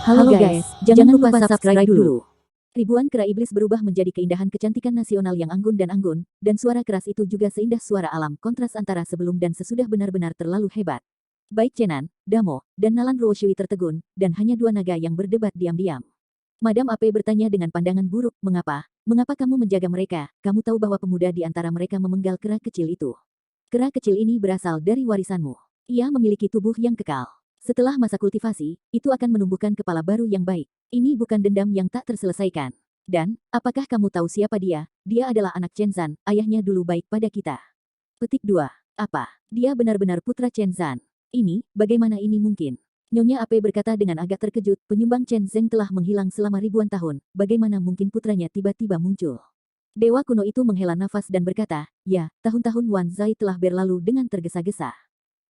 Halo guys, jangan lupa subscribe dulu. Ribuan kera iblis berubah menjadi keindahan kecantikan nasional yang anggun, dan suara keras itu juga seindah suara alam, kontras antara sebelum dan sesudah benar-benar terlalu hebat. Baik Chenan, Damo, dan Nalan Ruoshui tertegun, dan hanya dua naga yang berdebat diam-diam. Madam Ape bertanya dengan pandangan buruk, mengapa? Mengapa kamu menjaga mereka? Kamu tahu bahwa pemuda di antara mereka memenggal kera kecil itu. Kera kecil ini berasal dari warisanmu. Ia memiliki tubuh yang kekal. Setelah masa kultivasi, itu akan menumbuhkan kepala baru yang baik. Ini bukan dendam yang tak terselesaikan. Dan, apakah kamu tahu siapa dia? Dia adalah anak Chenzan, ayahnya dulu baik pada kita. Petik 2. Apa? Dia benar-benar putra Chenzan. Ini, bagaimana ini mungkin? Nyonya Ape berkata dengan agak terkejut, penyumbang Chen Zeng telah menghilang selama ribuan tahun, bagaimana mungkin putranya tiba-tiba muncul? Dewa kuno itu menghela nafas dan berkata, ya, tahun-tahun Wan Zai telah berlalu dengan tergesa-gesa.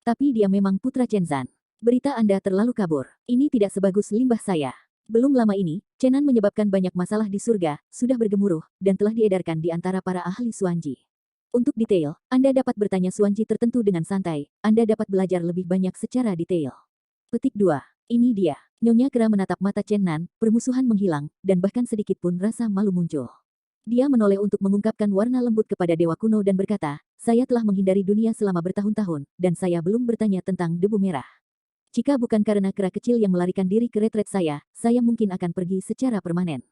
Tapi dia memang putra Chenzan. Berita Anda terlalu kabur. Ini tidak sebagus limbah saya. Belum lama ini, Chenan menyebabkan banyak masalah di surga, sudah bergemuruh, dan telah diedarkan di antara para ahli Suanji. Untuk detail, Anda dapat bertanya Suanji tertentu dengan santai, Anda dapat belajar lebih banyak secara detail. Petik 2. Ini dia. Nyonya Kera menatap mata Chenan, permusuhan menghilang, dan bahkan sedikit pun rasa malu muncul. Dia menoleh untuk mengungkapkan warna lembut kepada Dewa Kuno dan berkata, saya telah menghindari dunia selama bertahun-tahun, dan saya belum bertanya tentang debu merah. Jika bukan karena kera kecil yang melarikan diri ke retret saya mungkin akan pergi secara permanen.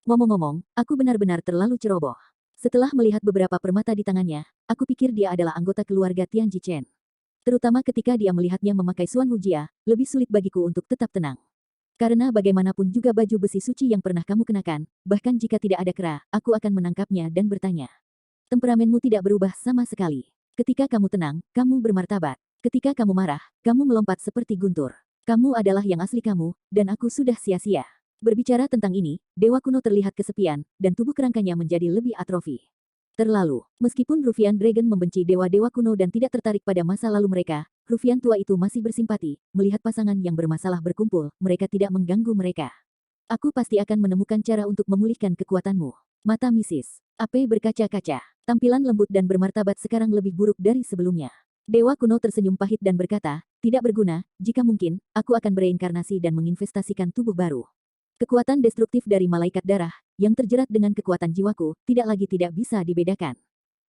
Ngomong-ngomong, aku benar-benar terlalu ceroboh. Setelah melihat beberapa permata di tangannya, aku pikir dia adalah anggota keluarga Tianji Chen. Terutama ketika dia melihatnya memakai Suan Wujia, lebih sulit bagiku untuk tetap tenang. Karena bagaimanapun juga baju besi suci yang pernah kamu kenakan, bahkan jika tidak ada kera, aku akan menangkapnya dan bertanya. Temperamenmu tidak berubah sama sekali. Ketika kamu tenang, kamu bermartabat. Ketika kamu marah, kamu melompat seperti guntur. Kamu adalah yang asli kamu, dan aku sudah sia-sia. Berbicara tentang ini, Dewa Kuno terlihat kesepian, dan tubuh kerangkanya menjadi lebih atrofi. Terlalu, meskipun Rufian Dragon membenci dewa-dewa kuno dan tidak tertarik pada masa lalu mereka, Rufian tua itu masih bersimpati, melihat pasangan yang bermasalah berkumpul, mereka tidak mengganggu mereka. Aku pasti akan menemukan cara untuk memulihkan kekuatanmu. Mata Mrs. Ape berkaca-kaca. Tampilan lembut dan bermartabat sekarang lebih buruk dari sebelumnya. Dewa kuno tersenyum pahit dan berkata, tidak berguna, jika mungkin, aku akan bereinkarnasi dan menginvestasikan tubuh baru. Kekuatan destruktif dari malaikat darah, yang terjerat dengan kekuatan jiwaku, tidak bisa dibedakan.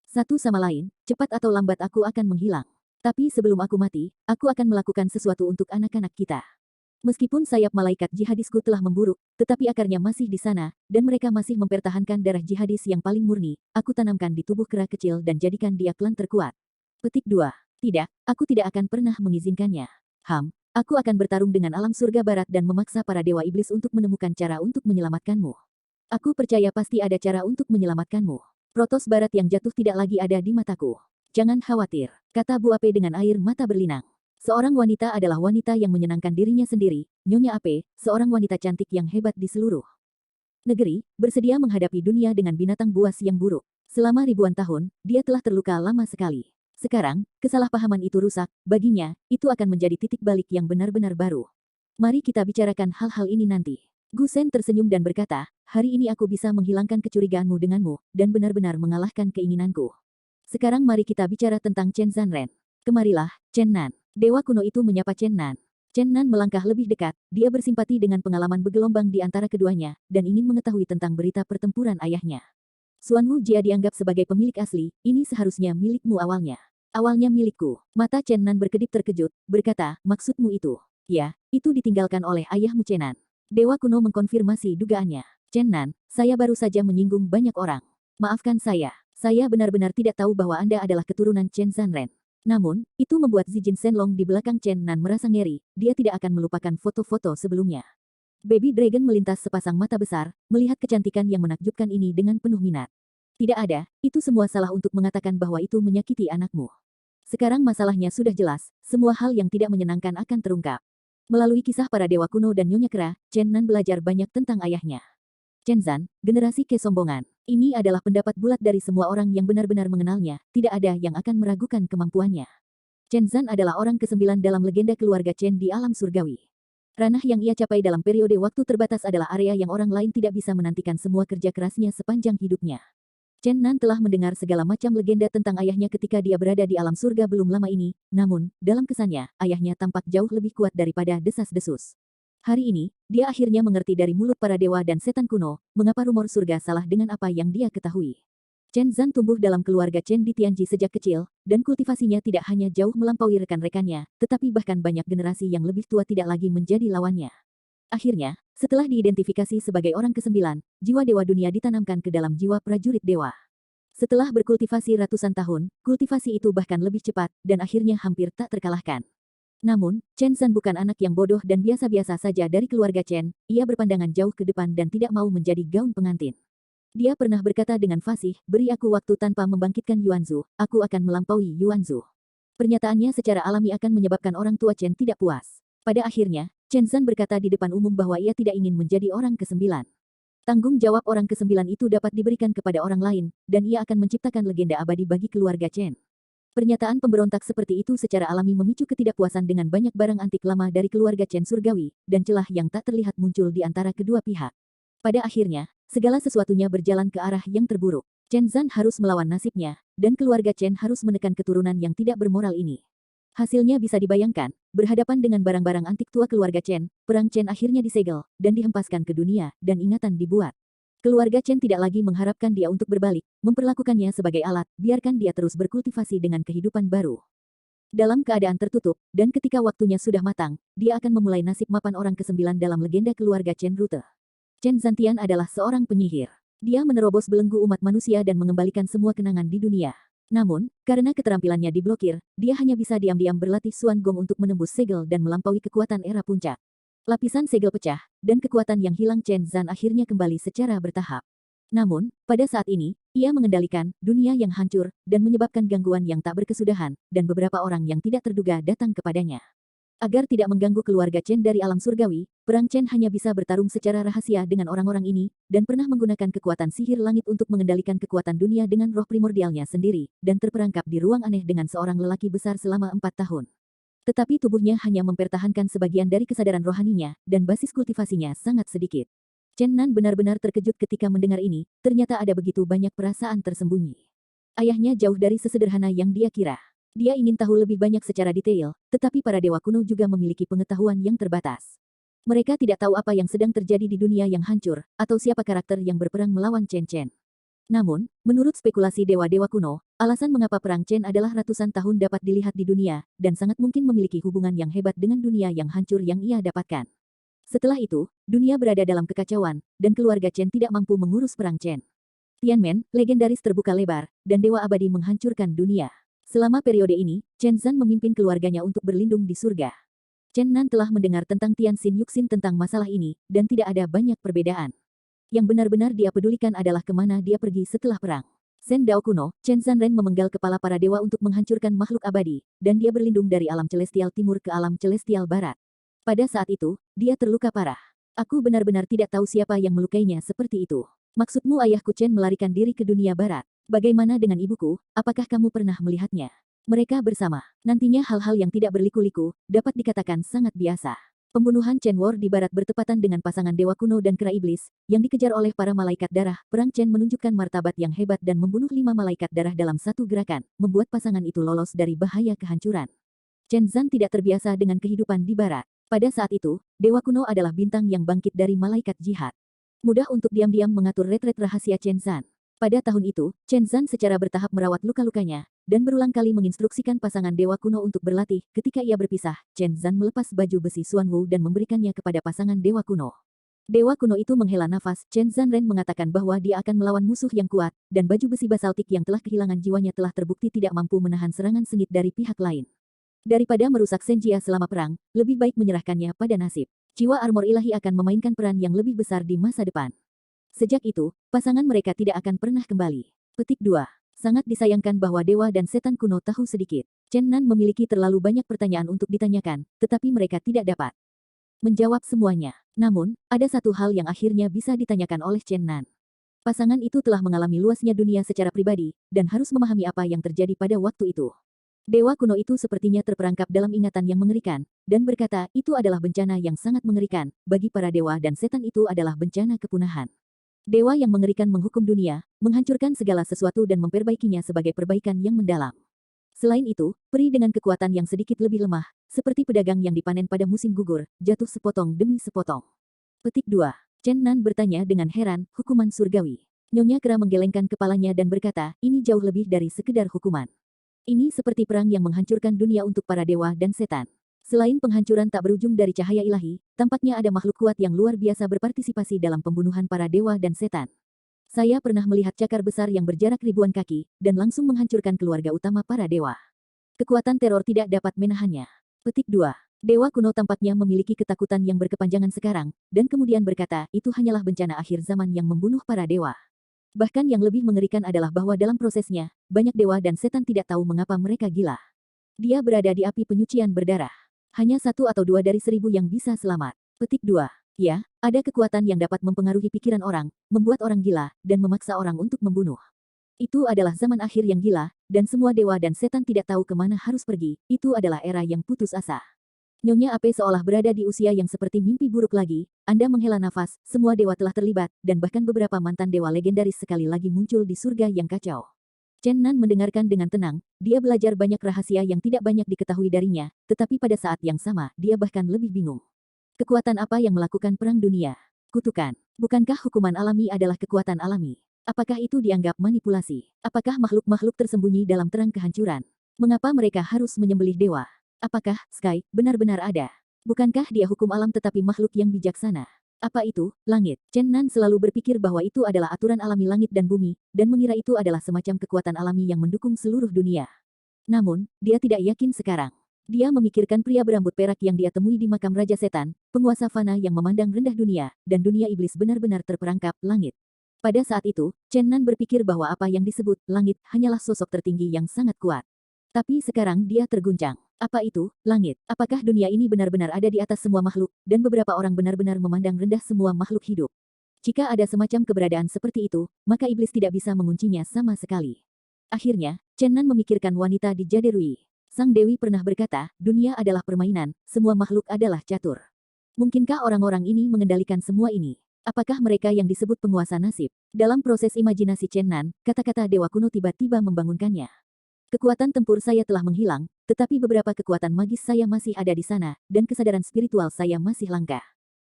Satu sama lain, cepat atau lambat aku akan menghilang. Tapi sebelum aku mati, aku akan melakukan sesuatu untuk anak-anak kita. Meskipun sayap malaikat jihadisku telah memburuk, tetapi akarnya masih di sana, dan mereka masih mempertahankan darah jihadis yang paling murni, aku tanamkan di tubuh kera kecil dan jadikan dia klan terkuat. Petik 2. Tidak, aku tidak akan pernah mengizinkannya. Aku akan bertarung dengan alam surga barat dan memaksa para dewa iblis untuk menemukan cara untuk menyelamatkanmu. Aku percaya pasti ada cara untuk menyelamatkanmu. Protos barat yang jatuh tidak lagi ada di mataku. Jangan khawatir, kata Bu Ape dengan air mata berlinang. Seorang wanita adalah wanita yang menyenangkan dirinya sendiri, Nyonya Ape, seorang wanita cantik yang hebat di seluruh negeri, bersedia menghadapi dunia dengan binatang buas yang buruk. Selama ribuan tahun, dia telah terluka lama sekali. Sekarang, kesalahpahaman itu rusak, baginya, itu akan menjadi titik balik yang benar-benar baru. Mari kita bicarakan hal-hal ini nanti. Gu Sen tersenyum dan berkata, hari ini aku bisa menghilangkan kecurigaanmu denganmu, dan benar-benar mengalahkan keinginanku. Sekarang mari kita bicara tentang Chen Zanren. Kemarilah, Chen Nan. Dewa kuno itu menyapa Chen Nan. Chen Nan melangkah lebih dekat, dia bersimpati dengan pengalaman bergelombang di antara keduanya, dan ingin mengetahui tentang berita pertempuran ayahnya. Suan Wujia dianggap sebagai pemilik asli, ini seharusnya milikmu awalnya. Awalnya milikku. Mata Chen Nan berkedip terkejut, berkata, maksudmu itu? Ya, itu ditinggalkan oleh ayahmu Chen Nan. Dewa kuno mengkonfirmasi dugaannya. Chen Nan, saya baru saja menyinggung banyak orang. Maafkan saya benar-benar tidak tahu bahwa Anda adalah keturunan Chen Zanren. Namun, itu membuat Zijin Shenlong di belakang Chen Nan merasa ngeri, dia tidak akan melupakan foto-foto sebelumnya. Baby Dragon melintas sepasang mata besar, melihat kecantikan yang menakjubkan ini dengan penuh minat. Tidak ada, itu semua salah untuk mengatakan bahwa itu menyakiti anakmu. Sekarang masalahnya sudah jelas, semua hal yang tidak menyenangkan akan terungkap. Melalui kisah para dewa kuno dan Nyonya Kera, Chen Nan belajar banyak tentang ayahnya. Chen Zan, generasi kesombongan. Ini adalah pendapat bulat dari semua orang yang benar-benar mengenalnya, tidak ada yang akan meragukan kemampuannya. Chen Zan adalah orang ke-9 dalam legenda keluarga Chen di alam surgawi. Ranah yang ia capai dalam periode waktu terbatas adalah area yang orang lain tidak bisa menantikan semua kerja kerasnya sepanjang hidupnya. Chen Nan telah mendengar segala macam legenda tentang ayahnya ketika dia berada di alam surga belum lama ini, namun, dalam kesannya, ayahnya tampak jauh lebih kuat daripada desas-desus. Hari ini, dia akhirnya mengerti dari mulut para dewa dan setan kuno, mengapa rumor surga salah dengan apa yang dia ketahui. Chen Zan tumbuh dalam keluarga Chen di Tianji sejak kecil, dan kultivasinya tidak hanya jauh melampaui rekan-rekannya, tetapi bahkan banyak generasi yang lebih tua tidak lagi menjadi lawannya. Akhirnya, setelah diidentifikasi sebagai orang ke-9, jiwa dewa dunia ditanamkan ke dalam jiwa prajurit dewa. Setelah berkultivasi ratusan tahun, kultivasi itu bahkan lebih cepat, dan akhirnya hampir tak terkalahkan. Namun, Chen Zan bukan anak yang bodoh dan biasa-biasa saja dari keluarga Chen, ia berpandangan jauh ke depan dan tidak mau menjadi gaun pengantin. Dia pernah berkata dengan fasih, beri aku waktu tanpa membangkitkan Yuanzu, aku akan melampaui Yuanzu. Pernyataannya secara alami akan menyebabkan orang tua Chen tidak puas. Pada akhirnya, Chen Zan berkata di depan umum bahwa ia tidak ingin menjadi orang ke-9. Tanggung jawab orang ke-9 itu dapat diberikan kepada orang lain, dan ia akan menciptakan legenda abadi bagi keluarga Chen. Pernyataan pemberontak seperti itu secara alami memicu ketidakpuasan dengan banyak barang antik lama dari keluarga Chen surgawi, dan celah yang tak terlihat muncul di antara kedua pihak. Pada akhirnya, segala sesuatunya berjalan ke arah yang terburuk. Chen Zan harus melawan nasibnya, dan keluarga Chen harus menekan keturunan yang tidak bermoral ini. Hasilnya bisa dibayangkan, berhadapan dengan barang-barang antik tua keluarga Chen, perang Chen akhirnya disegel, dan dihempaskan ke dunia, dan ingatan dibuat. Keluarga Chen tidak lagi mengharapkan dia untuk berbalik, memperlakukannya sebagai alat, biarkan dia terus berkultivasi dengan kehidupan baru. Dalam keadaan tertutup, dan ketika waktunya sudah matang, dia akan memulai nasib mapan orang ke-9 dalam legenda keluarga Chen Rute. Chen Zantian adalah seorang penyihir. Dia menerobos belenggu umat manusia dan mengembalikan semua kenangan di dunia. Namun, karena keterampilannya diblokir, dia hanya bisa diam-diam berlatih Suan Gong untuk menembus segel dan melampaui kekuatan era puncak. Lapisan segel pecah, dan kekuatan yang hilang Chen Zan akhirnya kembali secara bertahap. Namun, pada saat ini, ia mengendalikan dunia yang hancur dan menyebabkan gangguan yang tak berkesudahan, dan beberapa orang yang tidak terduga datang kepadanya. Agar tidak mengganggu keluarga Chen dari alam surgawi, perang Chen hanya bisa bertarung secara rahasia dengan orang-orang ini, dan pernah menggunakan kekuatan sihir langit untuk mengendalikan kekuatan dunia dengan roh primordialnya sendiri, dan terperangkap di ruang aneh dengan seorang lelaki besar selama 4 tahun. Tetapi tubuhnya hanya mempertahankan sebagian dari kesadaran rohaninya, dan basis kultivasinya sangat sedikit. Chen Nan benar-benar terkejut ketika mendengar ini, ternyata ada begitu banyak perasaan tersembunyi. Ayahnya jauh dari sesederhana yang dia kira. Dia ingin tahu lebih banyak secara detail, tetapi para dewa kuno juga memiliki pengetahuan yang terbatas. Mereka tidak tahu apa yang sedang terjadi di dunia yang hancur, atau siapa karakter yang berperang melawan Chen Chen. Namun, menurut spekulasi dewa-dewa kuno, alasan mengapa perang Chen adalah ratusan tahun dapat dilihat di dunia, dan sangat mungkin memiliki hubungan yang hebat dengan dunia yang hancur yang ia dapatkan. Setelah itu, dunia berada dalam kekacauan, dan keluarga Chen tidak mampu mengurus perang Chen. Tianmen, legendaris terbuka lebar, dan dewa abadi menghancurkan dunia. Selama periode ini, Chen Zan memimpin keluarganya untuk berlindung di surga. Chen Nan telah mendengar tentang Tian Xin Yuxin tentang masalah ini, dan tidak ada banyak perbedaan. Yang benar-benar dia pedulikan adalah kemana dia pergi setelah perang. Shen Dao kuno, Chen Zan Ren memenggal kepala para dewa untuk menghancurkan makhluk abadi, dan dia berlindung dari alam celestial timur ke alam celestial barat. Pada saat itu, dia terluka parah. Aku benar-benar tidak tahu siapa yang melukainya seperti itu. Maksudmu ayahku Chen melarikan diri ke dunia barat? Bagaimana dengan ibuku, apakah kamu pernah melihatnya? Mereka bersama. Nantinya hal-hal yang tidak berliku-liku, dapat dikatakan sangat biasa. Pembunuhan Chen War di barat bertepatan dengan pasangan dewa kuno dan kera iblis, yang dikejar oleh para malaikat darah. Perang Chen menunjukkan martabat yang hebat dan membunuh 5 malaikat darah dalam satu gerakan, membuat pasangan itu lolos dari bahaya kehancuran. Chen Zan tidak terbiasa dengan kehidupan di barat. Pada saat itu, dewa kuno adalah bintang yang bangkit dari malaikat jihad. Mudah untuk diam-diam mengatur retret rahasia Chen Zan. Pada tahun itu, Chen Zan secara bertahap merawat luka-lukanya, dan berulang kali menginstruksikan pasangan dewa kuno untuk berlatih. Ketika ia berpisah, Chen Zan melepas baju besi Xuan Wu dan memberikannya kepada pasangan dewa kuno. Dewa kuno itu menghela nafas. Chen Zan Ren mengatakan bahwa dia akan melawan musuh yang kuat, dan baju besi basaltik yang telah kehilangan jiwanya telah terbukti tidak mampu menahan serangan sengit dari pihak lain. Daripada merusak Senjia selama perang, lebih baik menyerahkannya pada nasib. Jiwa armor ilahi akan memainkan peran yang lebih besar di masa depan. Sejak itu, pasangan mereka tidak akan pernah kembali. Petik 2. Sangat disayangkan bahwa dewa dan setan kuno tahu sedikit. Chen Nan memiliki terlalu banyak pertanyaan untuk ditanyakan, tetapi mereka tidak dapat menjawab semuanya. Namun, ada satu hal yang akhirnya bisa ditanyakan oleh Chen Nan. Pasangan itu telah mengalami luasnya dunia secara pribadi, dan harus memahami apa yang terjadi pada waktu itu. Dewa kuno itu sepertinya terperangkap dalam ingatan yang mengerikan, dan berkata, itu adalah bencana yang sangat mengerikan. Bagi para dewa dan setan itu adalah bencana kepunahan. Dewa yang mengerikan menghukum dunia, menghancurkan segala sesuatu dan memperbaikinya sebagai perbaikan yang mendalam. Selain itu, peri dengan kekuatan yang sedikit lebih lemah, seperti pedagang yang dipanen pada musim gugur, jatuh sepotong demi sepotong. Petik 2. Chen Nan bertanya dengan heran, hukuman surgawi. Nyonya Kera menggelengkan kepalanya dan berkata, ini jauh lebih dari sekedar hukuman. Ini seperti perang yang menghancurkan dunia untuk para dewa dan setan. Selain penghancuran tak berujung dari cahaya ilahi, tampaknya ada makhluk kuat yang luar biasa berpartisipasi dalam pembunuhan para dewa dan setan. Saya pernah melihat cakar besar yang berjarak ribuan kaki, dan langsung menghancurkan keluarga utama para dewa. Kekuatan teror tidak dapat menahannya. Petik 2. Dewa kuno tampaknya memiliki ketakutan yang berkepanjangan sekarang, dan kemudian berkata, itu hanyalah bencana akhir zaman yang membunuh para dewa. Bahkan yang lebih mengerikan adalah bahwa dalam prosesnya, banyak dewa dan setan tidak tahu mengapa mereka gila. Dia berada di api penyucian berdarah. Hanya 1 atau 2 dari 1000 yang bisa selamat. Petik 2. Ya, ada kekuatan yang dapat mempengaruhi pikiran orang, membuat orang gila, dan memaksa orang untuk membunuh. Itu adalah zaman akhir yang gila, dan semua dewa dan setan tidak tahu kemana harus pergi. Itu adalah era yang putus asa. Nyonya Ape seolah berada di usia yang seperti mimpi buruk lagi. Anda menghela nafas, semua dewa telah terlibat, dan bahkan beberapa mantan dewa legendaris sekali lagi muncul di surga yang kacau. Chen Nan mendengarkan dengan tenang, dia belajar banyak rahasia yang tidak banyak diketahui darinya, tetapi pada saat yang sama, dia bahkan lebih bingung. Kekuatan apa yang melakukan perang dunia? Kutukan. Bukankah hukuman alami adalah kekuatan alami? Apakah itu dianggap manipulasi? Apakah makhluk-makhluk tersembunyi dalam terang kehancuran? Mengapa mereka harus menyembelih dewa? Apakah Sky benar-benar ada? Bukankah dia hukum alam tetapi makhluk yang bijaksana? Apa itu langit? Chen Nan selalu berpikir bahwa itu adalah aturan alami langit dan bumi, dan mengira itu adalah semacam kekuatan alami yang mendukung seluruh dunia. Namun, dia tidak yakin sekarang. Dia memikirkan pria berambut perak yang dia temui di makam Raja Setan, penguasa fana yang memandang rendah dunia, dan dunia iblis benar-benar terperangkap langit. Pada saat itu, Chen Nan berpikir bahwa apa yang disebut langit hanyalah sosok tertinggi yang sangat kuat. Tapi sekarang dia terguncang. Apa itu langit? Apakah dunia ini benar-benar ada di atas semua makhluk, dan beberapa orang benar-benar memandang rendah semua makhluk hidup? Jika ada semacam keberadaan seperti itu, maka iblis tidak bisa menguncinya sama sekali. Akhirnya, Chen Nan memikirkan wanita di Jaderui. Sang Dewi pernah berkata, dunia adalah permainan, semua makhluk adalah catur. Mungkinkah orang-orang ini mengendalikan semua ini? Apakah mereka yang disebut penguasa nasib? Dalam proses imajinasi Chen Nan, kata-kata dewa kuno tiba-tiba membangunkannya. Kekuatan tempur saya telah menghilang, tetapi beberapa kekuatan magis saya masih ada di sana, dan kesadaran spiritual saya masih langka.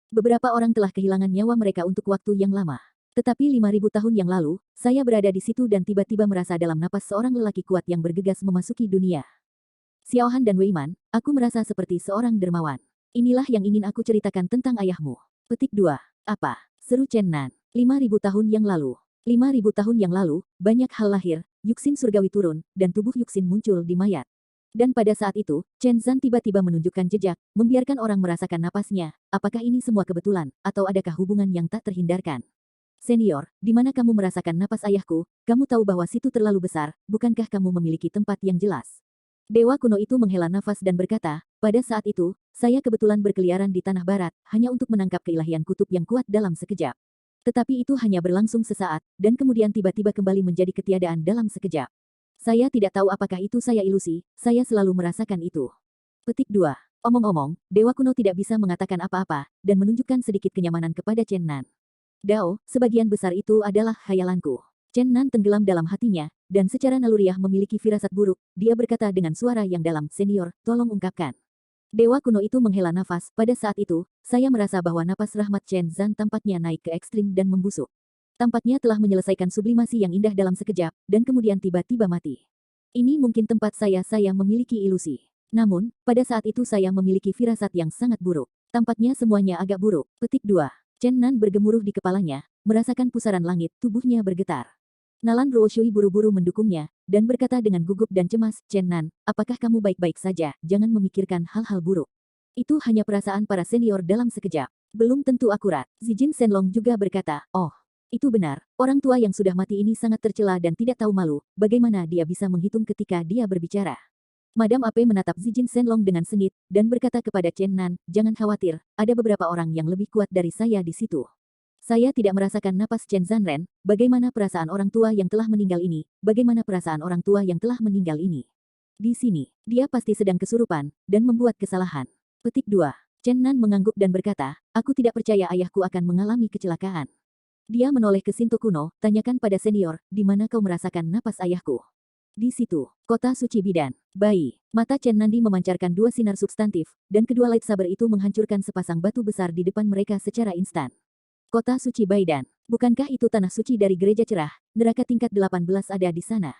Beberapa orang telah kehilangan nyawa mereka untuk waktu yang lama. Tetapi 5000 tahun yang lalu, saya berada di situ dan tiba-tiba merasa dalam napas seorang lelaki kuat yang bergegas memasuki dunia. Xiaohan dan Weiman, aku merasa seperti seorang dermawan. Inilah yang ingin aku ceritakan tentang ayahmu. Petik 2. Apa? Seru Chen Nan. 5000 tahun yang lalu. 5000 tahun yang lalu, banyak hal lahir, Yuxin surgawi turun, dan tubuh Yuxin muncul di mayat. Dan pada saat itu, Chen Zan tiba-tiba menunjukkan jejak, membiarkan orang merasakan napasnya. Apakah ini semua kebetulan, atau adakah hubungan yang tak terhindarkan? Senior, di mana kamu merasakan napas ayahku? Kamu tahu bahwa situ terlalu besar, bukankah kamu memiliki tempat yang jelas? Dewa kuno itu menghela nafas dan berkata, pada saat itu, saya kebetulan berkeliaran di tanah barat, hanya untuk menangkap keilahian kutub yang kuat dalam sekejap. Tetapi itu hanya berlangsung sesaat, dan kemudian tiba-tiba kembali menjadi ketiadaan dalam sekejap. Saya tidak tahu apakah itu saya ilusi, saya selalu merasakan itu. Petik 2. Omong-omong, Dewa kuno tidak bisa mengatakan apa-apa, dan menunjukkan sedikit kenyamanan kepada Chen Nan. Dao, sebagian besar itu adalah khayalanku. Chen Nan tenggelam dalam hatinya, dan secara naluriah memiliki firasat buruk, dia berkata dengan suara yang dalam, senior, tolong ungkapkan. Dewa kuno itu menghela nafas, pada saat itu, saya merasa bahwa napas rahmat Chen Zan tampaknya naik ke ekstrim dan membusuk. Tampaknya telah menyelesaikan sublimasi yang indah dalam sekejap, dan kemudian tiba-tiba mati. Ini mungkin tempat saya memiliki ilusi. Namun, pada saat itu saya memiliki firasat yang sangat buruk. Tampaknya semuanya agak buruk. Petik 2. Chen Nan bergemuruh di kepalanya, merasakan pusaran langit, tubuhnya bergetar. Nalan Ruoshui buru-buru mendukungnya, dan berkata dengan gugup dan cemas, Chen Nan, apakah kamu baik-baik saja? Jangan memikirkan hal-hal buruk. Itu hanya perasaan para senior dalam sekejap. Belum tentu akurat. Zijin Shenlong juga berkata, oh, itu benar. Orang tua yang sudah mati ini sangat tercela dan tidak tahu malu. Bagaimana dia bisa menghitung ketika dia berbicara? Madam Ape menatap Zijin Shenlong dengan sengit, dan berkata kepada Chen Nan, jangan khawatir, ada beberapa orang yang lebih kuat dari saya di situ. Saya tidak merasakan napas Chen Zanren, bagaimana perasaan orang tua yang telah meninggal ini, bagaimana perasaan orang tua yang telah meninggal ini. Di sini, dia pasti sedang kesurupan, dan membuat kesalahan. Petik 2. Chen Nan mengangguk dan berkata, aku tidak percaya ayahku akan mengalami kecelakaan. Dia menoleh ke Sinto kuno, tanyakan pada senior, di mana kau merasakan napas ayahku. Di situ, kota suci bidan, bayi. Mata Chen Nandi memancarkan dua sinar substantif, dan kedua lightsaber itu menghancurkan sepasang batu besar di depan mereka secara instan. Kota suci Baidan, bukankah itu tanah suci dari gereja cerah? Neraka tingkat 18 ada di sana.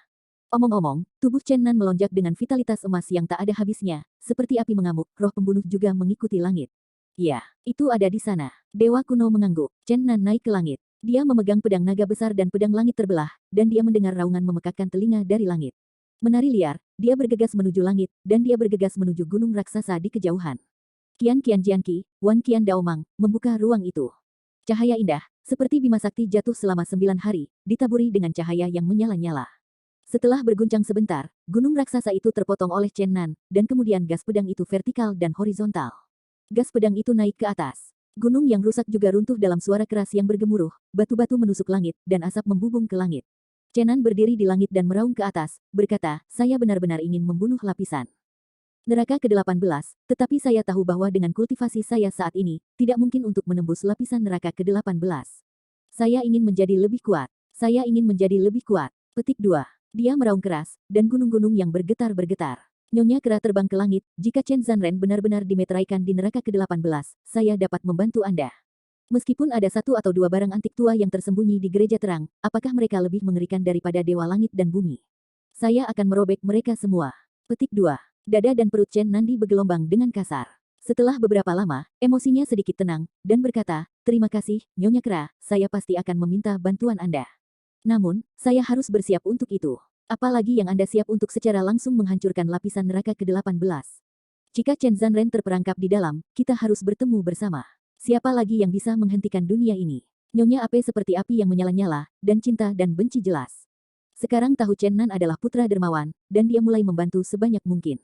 Omong-omong, tubuh Chen Nan melonjak dengan vitalitas emas yang tak ada habisnya, seperti api mengamuk, roh pembunuh juga mengikuti langit. Ya, itu ada di sana. Dewa kuno mengangguk. Chen Nan naik ke langit. Dia memegang pedang naga besar dan pedang langit terbelah, dan dia mendengar raungan memekakkan telinga dari langit. Menari liar, dia bergegas menuju langit, dan dia bergegas menuju gunung raksasa di kejauhan. Qian Qian Jianqi, Wan Qian Daomang, membuka ruang itu. Cahaya indah, seperti bima sakti jatuh selama 9 hari, ditaburi dengan cahaya yang menyala-nyala. Setelah berguncang sebentar, gunung raksasa itu terpotong oleh Chen Nan, dan kemudian gas pedang itu vertikal dan horizontal. Gas pedang itu naik ke atas. Gunung yang rusak juga runtuh dalam suara keras yang bergemuruh, batu-batu menusuk langit, dan asap membubung ke langit. Chen Nan berdiri di langit dan meraung ke atas, berkata, saya benar-benar ingin membunuh lapisan neraka ke-18, tetapi saya tahu bahwa dengan kultivasi saya saat ini, tidak mungkin untuk menembus lapisan neraka ke-18. Saya ingin menjadi lebih kuat. Saya ingin menjadi lebih kuat. Petik 2. Dia meraung keras, dan gunung-gunung yang bergetar-bergetar. Nyonya Kera terbang ke langit, jika Chen Zanren benar-benar dimeteraikan di neraka ke-18, saya dapat membantu Anda. Meskipun ada satu atau dua barang antik tua yang tersembunyi di gereja terang, apakah mereka lebih mengerikan daripada dewa langit dan bumi? Saya akan merobek mereka semua. Petik 2. Dada dan perut Chen Nandi bergelombang dengan kasar. Setelah beberapa lama, emosinya sedikit tenang, dan berkata, terima kasih, Nyonya Kera, saya pasti akan meminta bantuan Anda. Namun, saya harus bersiap untuk itu. Apalagi yang Anda siap untuk secara langsung menghancurkan lapisan neraka ke-18. Jika Chen Zanren terperangkap di dalam, kita harus bertemu bersama. Siapa lagi yang bisa menghentikan dunia ini? Nyonya Ape seperti api yang menyala-nyala, dan cinta dan benci jelas. Sekarang tahu Chen Nan adalah putra dermawan, dan dia mulai membantu sebanyak mungkin.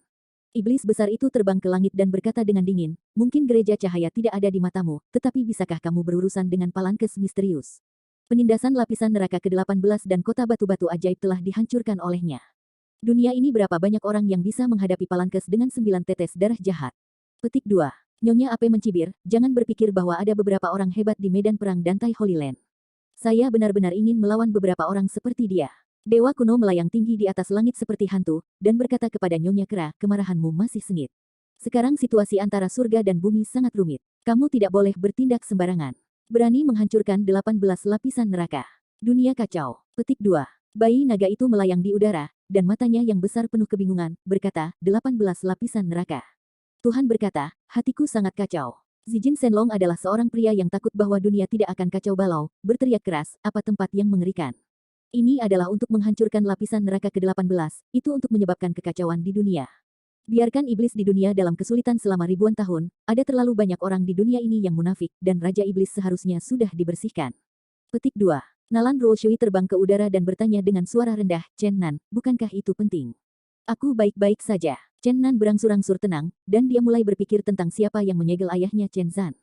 Iblis besar itu terbang ke langit dan berkata dengan dingin, mungkin gereja cahaya tidak ada di matamu, tetapi bisakah kamu berurusan dengan Palankes misterius? Penindasan lapisan neraka ke-18 dan kota batu-batu ajaib telah dihancurkan olehnya. Dunia ini berapa banyak orang yang bisa menghadapi Palankes dengan 9 tetes darah jahat? Petik 2. Nyonya Ape mencibir, jangan berpikir bahwa ada beberapa orang hebat di medan perang Dantai Holy Land. Saya benar-benar ingin melawan beberapa orang seperti dia. Dewa kuno melayang tinggi di atas langit seperti hantu, dan berkata kepada Nyonya Kera, kemarahanmu masih sengit. Sekarang situasi antara surga dan bumi sangat rumit. Kamu tidak boleh bertindak sembarangan. Berani menghancurkan 18 lapisan neraka. Dunia kacau. Petik 2. Bayi naga itu melayang di udara, dan matanya yang besar penuh kebingungan, berkata, 18 lapisan neraka. Tuhan berkata, hatiku sangat kacau. Zijin Shenlong adalah seorang pria yang takut bahwa dunia tidak akan kacau balau, berteriak keras, apa tempat yang mengerikan. Ini adalah untuk menghancurkan lapisan neraka ke-18, itu untuk menyebabkan kekacauan di dunia. Biarkan iblis di dunia dalam kesulitan selama ribuan tahun, ada terlalu banyak orang di dunia ini yang munafik, dan Raja Iblis seharusnya sudah dibersihkan. Petik 2. Nalan Ruoshui terbang ke udara dan bertanya dengan suara rendah, Chen Nan, bukankah itu penting? Aku baik-baik saja. Chen Nan berangsur-angsur tenang, dan dia mulai berpikir tentang siapa yang menyegel ayahnya Chen Zan.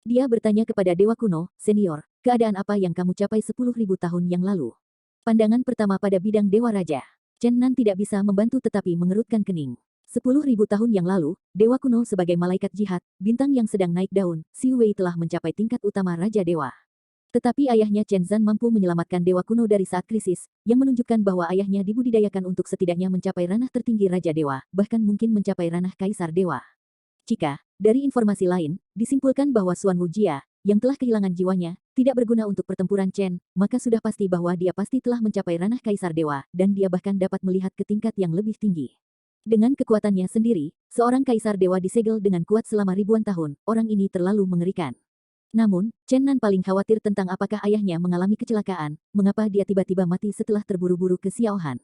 Dia bertanya kepada Dewa Kuno, Senior, keadaan apa yang kamu capai 10.000 tahun yang lalu? Pandangan pertama pada bidang Dewa Raja. Chen Nan tidak bisa membantu tetapi mengerutkan kening. 10.000 tahun yang lalu, Dewa Kuno sebagai malaikat jihad, bintang yang sedang naik daun, Xiu Wei telah mencapai tingkat utama Raja Dewa. Tetapi ayahnya Chen Zan mampu menyelamatkan Dewa Kuno dari saat krisis, yang menunjukkan bahwa ayahnya dibudidayakan untuk setidaknya mencapai ranah tertinggi Raja Dewa, bahkan mungkin mencapai ranah Kaisar Dewa. Jika, dari informasi lain, disimpulkan bahwa Xuan Wujia, yang telah kehilangan jiwanya, tidak berguna untuk pertempuran Chen, maka sudah pasti bahwa dia pasti telah mencapai ranah Kaisar Dewa, dan dia bahkan dapat melihat ke tingkat yang lebih tinggi. Dengan kekuatannya sendiri, seorang kaisar dewa disegel dengan kuat selama ribuan tahun, orang ini terlalu mengerikan. Namun, Chen Nan paling khawatir tentang apakah ayahnya mengalami kecelakaan, mengapa dia tiba-tiba mati setelah terburu-buru ke Xiaohan.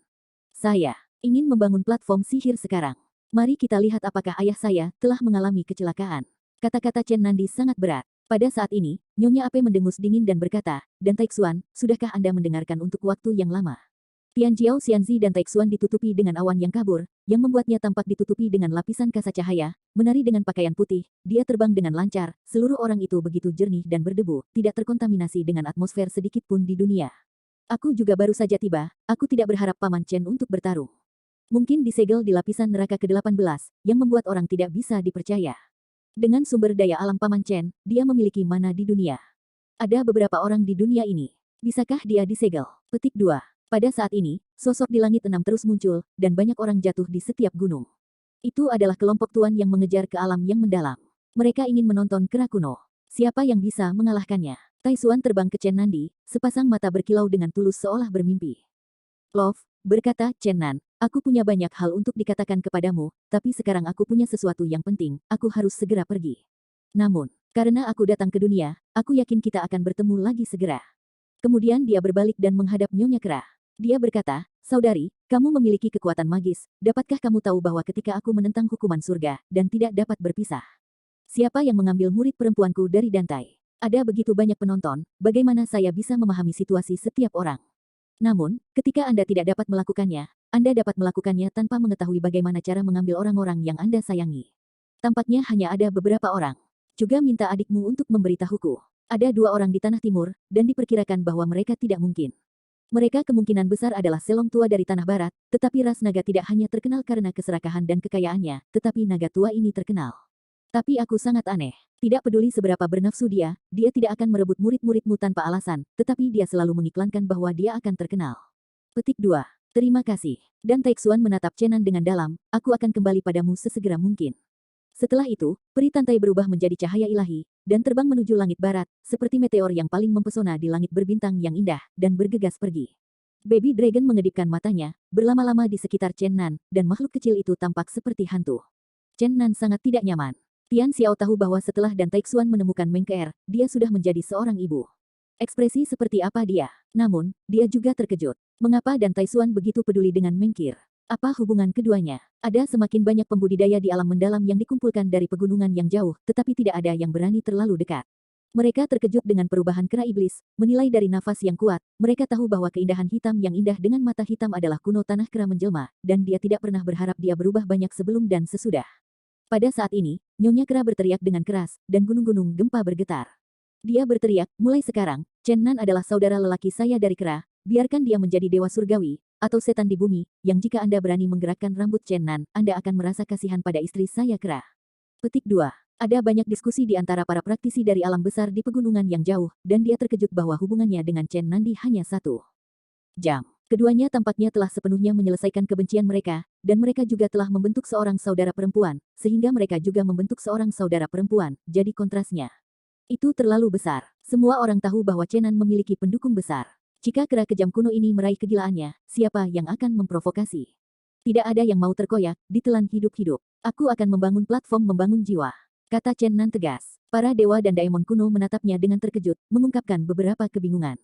Saya ingin membangun platform sihir sekarang. Mari kita lihat apakah ayah saya telah mengalami kecelakaan. Kata-kata Chen Nandi sangat berat. Pada saat ini, Nyonya Ape mendengus dingin dan berkata, dan Taixuan, sudahkah Anda mendengarkan untuk waktu yang lama? Tianjiao Xianzi dan Taixuan ditutupi dengan awan yang kabur, yang membuatnya tampak ditutupi dengan lapisan kasa cahaya, menari dengan pakaian putih, dia terbang dengan lancar, seluruh orang itu begitu jernih dan berdebu, tidak terkontaminasi dengan atmosfer sedikit pun di dunia. Aku juga baru saja tiba, aku tidak berharap Paman Chen untuk bertarung. Mungkin disegel di lapisan neraka ke-18, yang membuat orang tidak bisa dipercaya. Dengan sumber daya alam Paman Chen, dia memiliki mana di dunia. Ada beberapa orang di dunia ini. Bisakah dia disegel? Petik 2. Pada saat ini, sosok di langit 6 terus muncul, dan banyak orang jatuh di setiap gunung. Itu adalah kelompok tuan yang mengejar ke alam yang mendalam. Mereka ingin menonton kera kuno. Siapa yang bisa mengalahkannya? Tai Xuan terbang ke Chen Nandi, sepasang mata berkilau dengan tulus seolah bermimpi. Love, berkata Chen Nan, aku punya banyak hal untuk dikatakan kepadamu, tapi sekarang aku punya sesuatu yang penting, aku harus segera pergi. Namun, karena aku datang ke dunia, aku yakin kita akan bertemu lagi segera. Kemudian dia berbalik dan menghadap Nyonya Kera. Dia berkata, saudari, kamu memiliki kekuatan magis, dapatkah kamu tahu bahwa ketika aku menentang hukuman surga, dan tidak dapat berpisah? Siapa yang mengambil murid perempuanku dari Dantai? Ada begitu banyak penonton, bagaimana saya bisa memahami situasi setiap orang? Namun, ketika Anda tidak dapat melakukannya, Anda dapat melakukannya tanpa mengetahui bagaimana cara mengambil orang-orang yang Anda sayangi. Tampaknya hanya ada beberapa orang. Juga minta adikmu untuk memberitahuku. Ada 2 orang di Tanah Timur, dan diperkirakan bahwa mereka tidak mungkin. Mereka kemungkinan besar adalah selong tua dari Tanah Barat, tetapi ras naga tidak hanya terkenal karena keserakahan dan kekayaannya, tetapi naga tua ini terkenal. Tapi aku sangat aneh. Tidak peduli seberapa bernafsu dia tidak akan merebut murid-muridmu tanpa alasan, tetapi dia selalu mengiklankan bahwa dia akan terkenal. Petik 2. Terima kasih. Dan Tai Xuan menatap Chen Nan dengan dalam, aku akan kembali padamu sesegera mungkin. Setelah itu, peri tantai berubah menjadi cahaya ilahi, dan terbang menuju langit barat, seperti meteor yang paling mempesona di langit berbintang yang indah, dan bergegas pergi. Baby Dragon mengedipkan matanya, berlama-lama di sekitar Chen Nan, dan makhluk kecil itu tampak seperti hantu. Chen Nan sangat tidak nyaman. Tian Xiao tahu bahwa setelah Dan Tai Xuan menemukan Meng Ke'er, dia sudah menjadi seorang ibu. Ekspresi seperti apa dia? Namun, dia juga terkejut. Mengapa Dan Tai Xuan begitu peduli dengan Meng Ke'er? Apa hubungan keduanya? Ada semakin banyak pembudidaya di alam mendalam yang dikumpulkan dari pegunungan yang jauh, tetapi tidak ada yang berani terlalu dekat. Mereka terkejut dengan perubahan kera iblis, menilai dari nafas yang kuat, mereka tahu bahwa keindahan hitam yang indah dengan mata hitam adalah kuno tanah kera menjelma, dan dia tidak pernah berharap dia berubah banyak sebelum dan sesudah. Pada saat ini, Nyonya Kera berteriak dengan keras, dan gunung-gunung gempa bergetar. Dia berteriak, mulai sekarang, Chen Nan adalah saudara lelaki saya dari Kera, biarkan dia menjadi dewa surgawi, atau setan di bumi, yang jika Anda berani menggerakkan rambut Chen Nan, Anda akan merasa kasihan pada istri saya Kera. Petik 2. Ada banyak diskusi di antara para praktisi dari alam besar di pegunungan yang jauh, dan dia terkejut bahwa hubungannya dengan Chen Nandi hanya 1 jam. Keduanya tampaknya telah sepenuhnya menyelesaikan kebencian mereka, dan mereka juga telah membentuk seorang saudara perempuan, sehingga mereka juga membentuk seorang saudara perempuan, jadi kontrasnya. Itu terlalu besar. Semua orang tahu bahwa Chen Nan memiliki pendukung besar. Jika kera kejam kuno ini meraih kegilaannya, siapa yang akan memprovokasi? Tidak ada yang mau terkoyak, ditelan hidup-hidup. Aku akan membangun platform membangun jiwa, kata Chen Nan tegas. Para dewa dan daemon kuno menatapnya dengan terkejut, mengungkapkan beberapa kebingungan.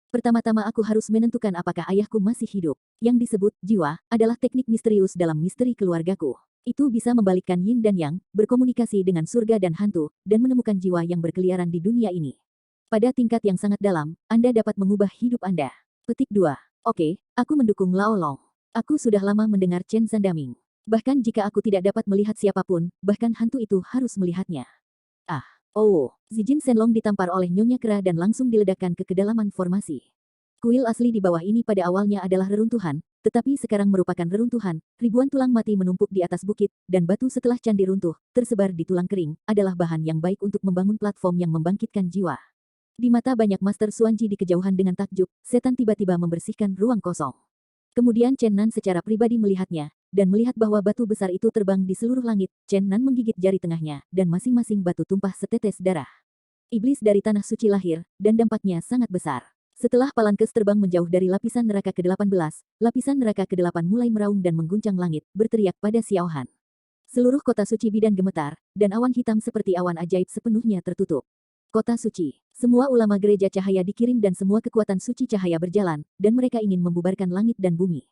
Pertama-tama aku harus menentukan apakah ayahku masih hidup. Yang disebut jiwa adalah teknik misterius dalam misteri keluargaku. Itu bisa membalikkan yin dan yang, berkomunikasi dengan surga dan hantu, dan menemukan jiwa yang berkeliaran di dunia ini. Pada tingkat yang sangat dalam, Anda dapat mengubah hidup Anda. Petik 2. Oke, aku mendukung Lao Long. Aku sudah lama mendengar Chen Zandaming. Bahkan jika aku tidak dapat melihat siapapun, bahkan hantu itu harus melihatnya. Ah. Oh, Zijin Shenlong ditampar oleh Nyonya Kera dan langsung diledakkan ke kedalaman formasi. Kuil asli di bawah ini pada awalnya adalah reruntuhan, tetapi sekarang merupakan reruntuhan, ribuan tulang mati menumpuk di atas bukit, dan batu setelah candi runtuh, tersebar di tulang kering, adalah bahan yang baik untuk membangun platform yang membangkitkan jiwa. Di mata banyak Master Xuanji di kejauhan dengan takjub, setan tiba-tiba membersihkan ruang kosong. Kemudian Chen Nan secara pribadi melihatnya, dan melihat bahwa batu besar itu terbang di seluruh langit, Chen Nan menggigit jari tengahnya, dan masing-masing batu tumpah setetes darah. Iblis dari tanah suci lahir, dan dampaknya sangat besar. Setelah Palankes terbang menjauh dari lapisan neraka ke-18, lapisan neraka ke-8 mulai meraung dan mengguncang langit, berteriak pada Xiao Han. Seluruh kota suci bidan gemetar, dan awan hitam seperti awan ajaib sepenuhnya tertutup. Kota suci. Semua ulama gereja cahaya dikirim dan semua kekuatan suci cahaya berjalan, dan mereka ingin membubarkan langit dan bumi.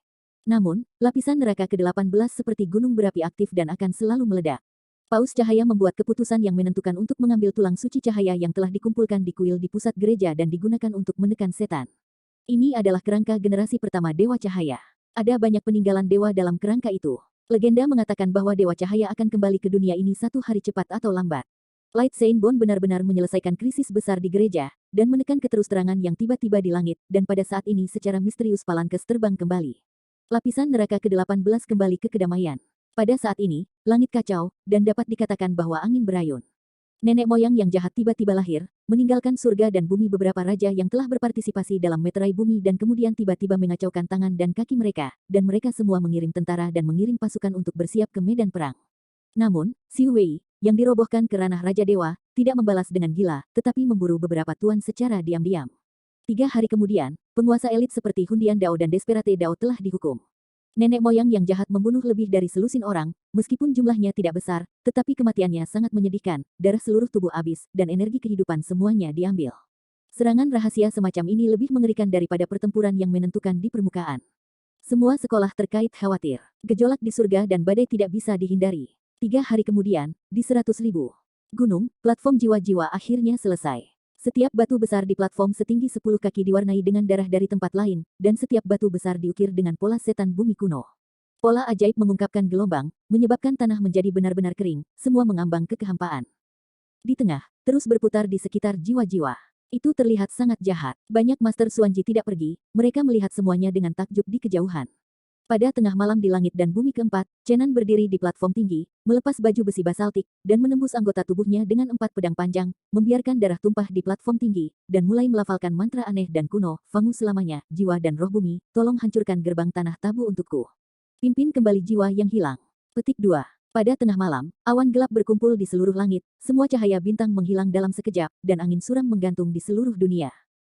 Namun, lapisan neraka ke-18 seperti gunung berapi aktif dan akan selalu meledak. Paus cahaya membuat keputusan yang menentukan untuk mengambil tulang suci cahaya yang telah dikumpulkan di kuil di pusat gereja dan digunakan untuk menekan setan. Ini adalah kerangka generasi pertama Dewa Cahaya. Ada banyak peninggalan dewa dalam kerangka itu. Legenda mengatakan bahwa Dewa Cahaya akan kembali ke dunia ini 1 hari cepat atau lambat. Light Saint Bone benar-benar menyelesaikan krisis besar di gereja, dan menekan keterus-terangan yang tiba-tiba di langit, dan pada saat ini secara misterius Palankes terbang kembali. Lapisan neraka ke-18 kembali ke kedamaian. Pada saat ini, langit kacau, dan dapat dikatakan bahwa angin berayun. Nenek moyang yang jahat tiba-tiba lahir, meninggalkan surga dan bumi. Beberapa raja yang telah berpartisipasi dalam meterai bumi dan kemudian tiba-tiba mengacaukan tangan dan kaki mereka, dan mereka semua mengirim tentara dan mengirim pasukan untuk bersiap ke medan perang. Namun, Xiu Wei, yang dirobohkan ke ranah Raja Dewa, tidak membalas dengan gila, tetapi memburu beberapa tuan secara diam-diam. 3 hari kemudian, penguasa elit seperti Hundian Dao dan Desperate Dao telah dihukum. Nenek moyang yang jahat membunuh lebih dari selusin orang, meskipun jumlahnya tidak besar, tetapi kematiannya sangat menyedihkan, darah seluruh tubuh habis, dan energi kehidupan semuanya diambil. Serangan rahasia semacam ini lebih mengerikan daripada pertempuran yang menentukan di permukaan. Semua sekolah terkait khawatir. Gejolak di surga dan badai tidak bisa dihindari. 3 hari kemudian, di 100.000 gunung, platform jiwa-jiwa akhirnya selesai. Setiap batu besar di platform setinggi 10 kaki diwarnai dengan darah dari tempat lain, dan setiap batu besar diukir dengan pola setan bumi kuno. Pola ajaib mengungkapkan gelombang, menyebabkan tanah menjadi benar-benar kering, semua mengambang ke kehampaan. Di tengah, terus berputar di sekitar jiwa-jiwa. Itu terlihat sangat jahat. Banyak Master Xuanji tidak pergi, mereka melihat semuanya dengan takjub di kejauhan. Pada tengah malam di langit dan bumi keempat, Chenan berdiri di platform tinggi, melepas baju besi basaltik, dan menembus anggota tubuhnya dengan 4 pedang panjang, membiarkan darah tumpah di platform tinggi, dan mulai melafalkan mantra aneh dan kuno, Fangu selamanya, jiwa dan roh bumi, tolong hancurkan gerbang tanah tabu untukku. Pimpin kembali jiwa yang hilang. Petik 2. Pada tengah malam, awan gelap berkumpul di seluruh langit, semua cahaya bintang menghilang dalam sekejap, dan angin suram menggantung di seluruh dunia.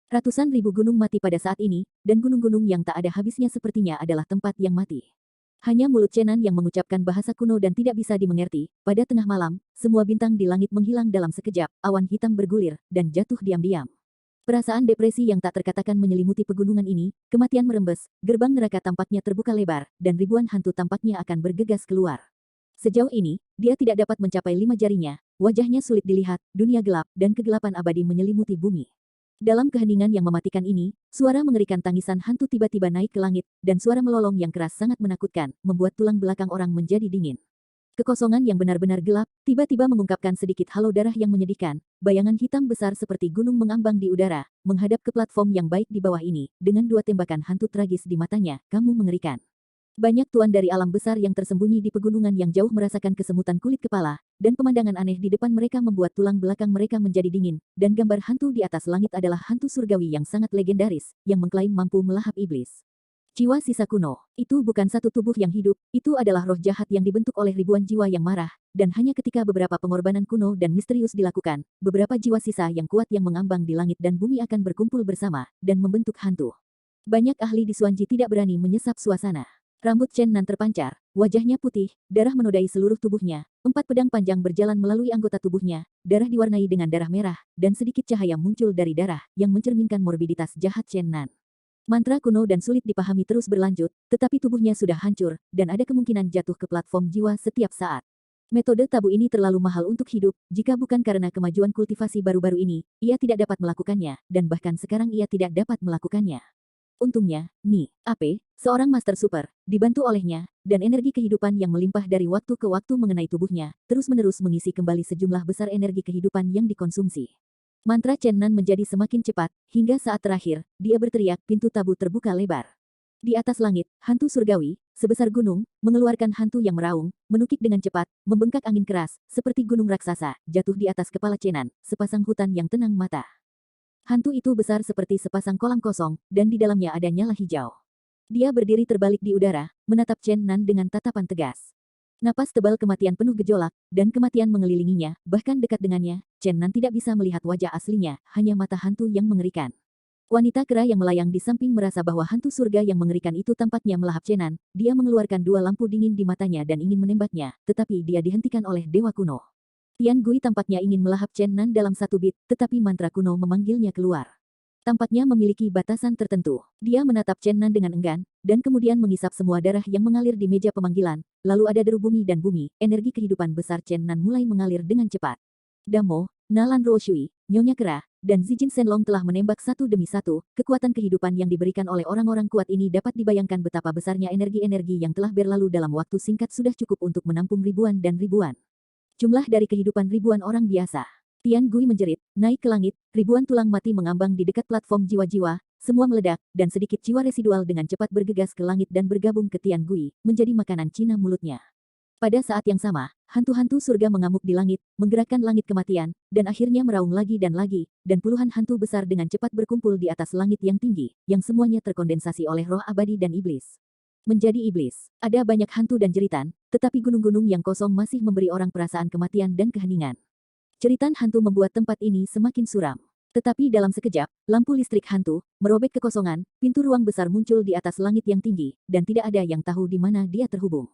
Ratusan ribu gunung mati pada saat ini, dan gunung-gunung yang tak ada habisnya sepertinya adalah tempat yang mati. Hanya mulut Chenan yang mengucapkan bahasa kuno dan tidak bisa dimengerti. Pada tengah malam, semua bintang di langit menghilang dalam sekejap, awan hitam bergulir, dan jatuh diam-diam. Perasaan depresi yang tak terkatakan menyelimuti pegunungan ini, kematian merembes, gerbang neraka tampaknya terbuka lebar, dan ribuan hantu tampaknya akan bergegas keluar. Sejauh ini, dia tidak dapat mencapai 5 jarinya, wajahnya sulit dilihat, dunia gelap, dan kegelapan abadi menyelimuti bumi. Dalam keheningan yang mematikan ini, suara mengerikan tangisan hantu tiba-tiba naik ke langit, dan suara melolong yang keras sangat menakutkan, membuat tulang belakang orang menjadi dingin. Kekosongan yang benar-benar gelap, tiba-tiba mengungkapkan sedikit halau darah yang menyedihkan, bayangan hitam besar seperti gunung mengambang di udara, menghadap ke platform yang baik di bawah ini, dengan 2 tembakan hantu tragis di matanya, kamu mengerikan. Banyak tuan dari alam besar yang tersembunyi di pegunungan yang jauh merasakan kesemutan kulit kepala, dan pemandangan aneh di depan mereka membuat tulang belakang mereka menjadi dingin, dan gambar hantu di atas langit adalah hantu surgawi yang sangat legendaris, yang mengklaim mampu melahap iblis. Jiwa sisa kuno, itu bukan satu tubuh yang hidup, itu adalah roh jahat yang dibentuk oleh ribuan jiwa yang marah, dan hanya ketika beberapa pengorbanan kuno dan misterius dilakukan, beberapa jiwa sisa yang kuat yang mengambang di langit dan bumi akan berkumpul bersama, dan membentuk hantu. Banyak ahli di Xuanji tidak berani menyesap suasana. Rambut Chenan terpancar, wajahnya putih, darah menodai seluruh tubuhnya, 4 pedang panjang berjalan melalui anggota tubuhnya, darah diwarnai dengan darah merah, dan sedikit cahaya muncul dari darah, yang mencerminkan morbiditas jahat Chenan. Mantra kuno dan sulit dipahami terus berlanjut, tetapi tubuhnya sudah hancur, dan ada kemungkinan jatuh ke platform jiwa setiap saat. Metode tabu ini terlalu mahal untuk hidup, jika bukan karena kemajuan kultivasi baru-baru ini, ia tidak dapat melakukannya, dan bahkan sekarang ia tidak dapat melakukannya. Untungnya, Ni, AP, seorang Master Super, dibantu olehnya, dan energi kehidupan yang melimpah dari waktu ke waktu mengenai tubuhnya, terus-menerus mengisi kembali sejumlah besar energi kehidupan yang dikonsumsi. Mantra Chenan menjadi semakin cepat, hingga saat terakhir, dia berteriak, pintu tabu terbuka lebar. Di atas langit, hantu surgawi, sebesar gunung, mengeluarkan hantu yang meraung, menukik dengan cepat, membengkak angin keras, seperti gunung raksasa, jatuh di atas kepala Chenan, sepasang hutan yang tenang mata. Hantu itu besar seperti sepasang kolam kosong, dan di dalamnya ada nyala hijau. Dia berdiri terbalik di udara, menatap Chenan dengan tatapan tegas. Napas tebal kematian penuh gejolak, dan kematian mengelilinginya, bahkan dekat dengannya, Chenan tidak bisa melihat wajah aslinya, hanya mata hantu yang mengerikan. Wanita kera yang melayang di samping merasa bahwa hantu surga yang mengerikan itu tampaknya melahap Chenan, dia mengeluarkan 2 lampu dingin di matanya dan ingin menembaknya, tetapi dia dihentikan oleh dewa kuno. Tian Gui tampaknya ingin melahap Chenan dalam 1 bit, tetapi mantra kuno memanggilnya keluar. Tampaknya memiliki batasan tertentu. Dia menatap Chenan dengan enggan, dan kemudian menghisap semua darah yang mengalir di meja pemanggilan, lalu ada deru bumi dan bumi, energi kehidupan besar Chenan mulai mengalir dengan cepat. Damo, Nalan Roshui, Nyonya Kera, dan Zijin Shenlong telah menembak satu demi satu, kekuatan kehidupan yang diberikan oleh orang-orang kuat ini dapat dibayangkan betapa besarnya energi-energi yang telah berlalu dalam waktu singkat sudah cukup untuk menampung ribuan dan ribuan. Jumlah dari kehidupan ribuan orang biasa. Tian Gui menjerit, naik ke langit, ribuan tulang mati mengambang di dekat platform jiwa-jiwa, semua meledak, dan sedikit jiwa residual dengan cepat bergegas ke langit dan bergabung ke Tian Gui, menjadi makanan Cina mulutnya. Pada saat yang sama, hantu-hantu surga mengamuk di langit, menggerakkan langit kematian, dan akhirnya meraung lagi, dan puluhan hantu besar dengan cepat berkumpul di atas langit yang tinggi, yang semuanya terkondensasi oleh roh abadi dan iblis. Menjadi iblis, ada banyak hantu dan jeritan, tetapi gunung-gunung yang kosong masih memberi orang perasaan kematian dan keheningan. Jeritan hantu membuat tempat ini semakin suram. Tetapi dalam sekejap, lampu listrik hantu merobek kekosongan, pintu ruang besar muncul di atas langit yang tinggi, dan tidak ada yang tahu di mana dia terhubung.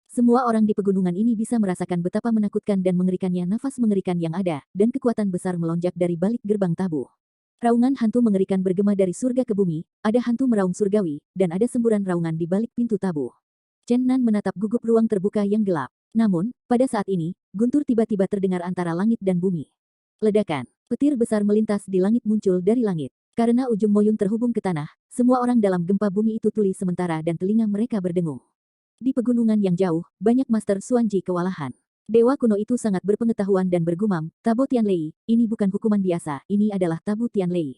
Semua orang di pegunungan ini bisa merasakan betapa menakutkan dan mengerikannya nafas mengerikan yang ada, dan kekuatan besar melonjak dari balik gerbang tabu. Raungan hantu mengerikan bergema dari surga ke bumi, ada hantu meraung surgawi, dan ada semburan raungan di balik pintu tabu. Chen Nan menatap gugup ruang terbuka yang gelap. Namun, pada saat ini, guntur tiba-tiba terdengar antara langit dan bumi. Ledakan, petir besar melintas di langit muncul dari langit. Karena ujung moyun terhubung ke tanah, semua orang dalam gempa bumi itu tuli sementara dan telinga mereka berdengung. Di pegunungan yang jauh, banyak Master Xuanji kewalahan. Dewa kuno itu sangat berpengetahuan dan bergumam, Tabo Tianlei, ini bukan hukuman biasa, ini adalah Tabu Tianlei.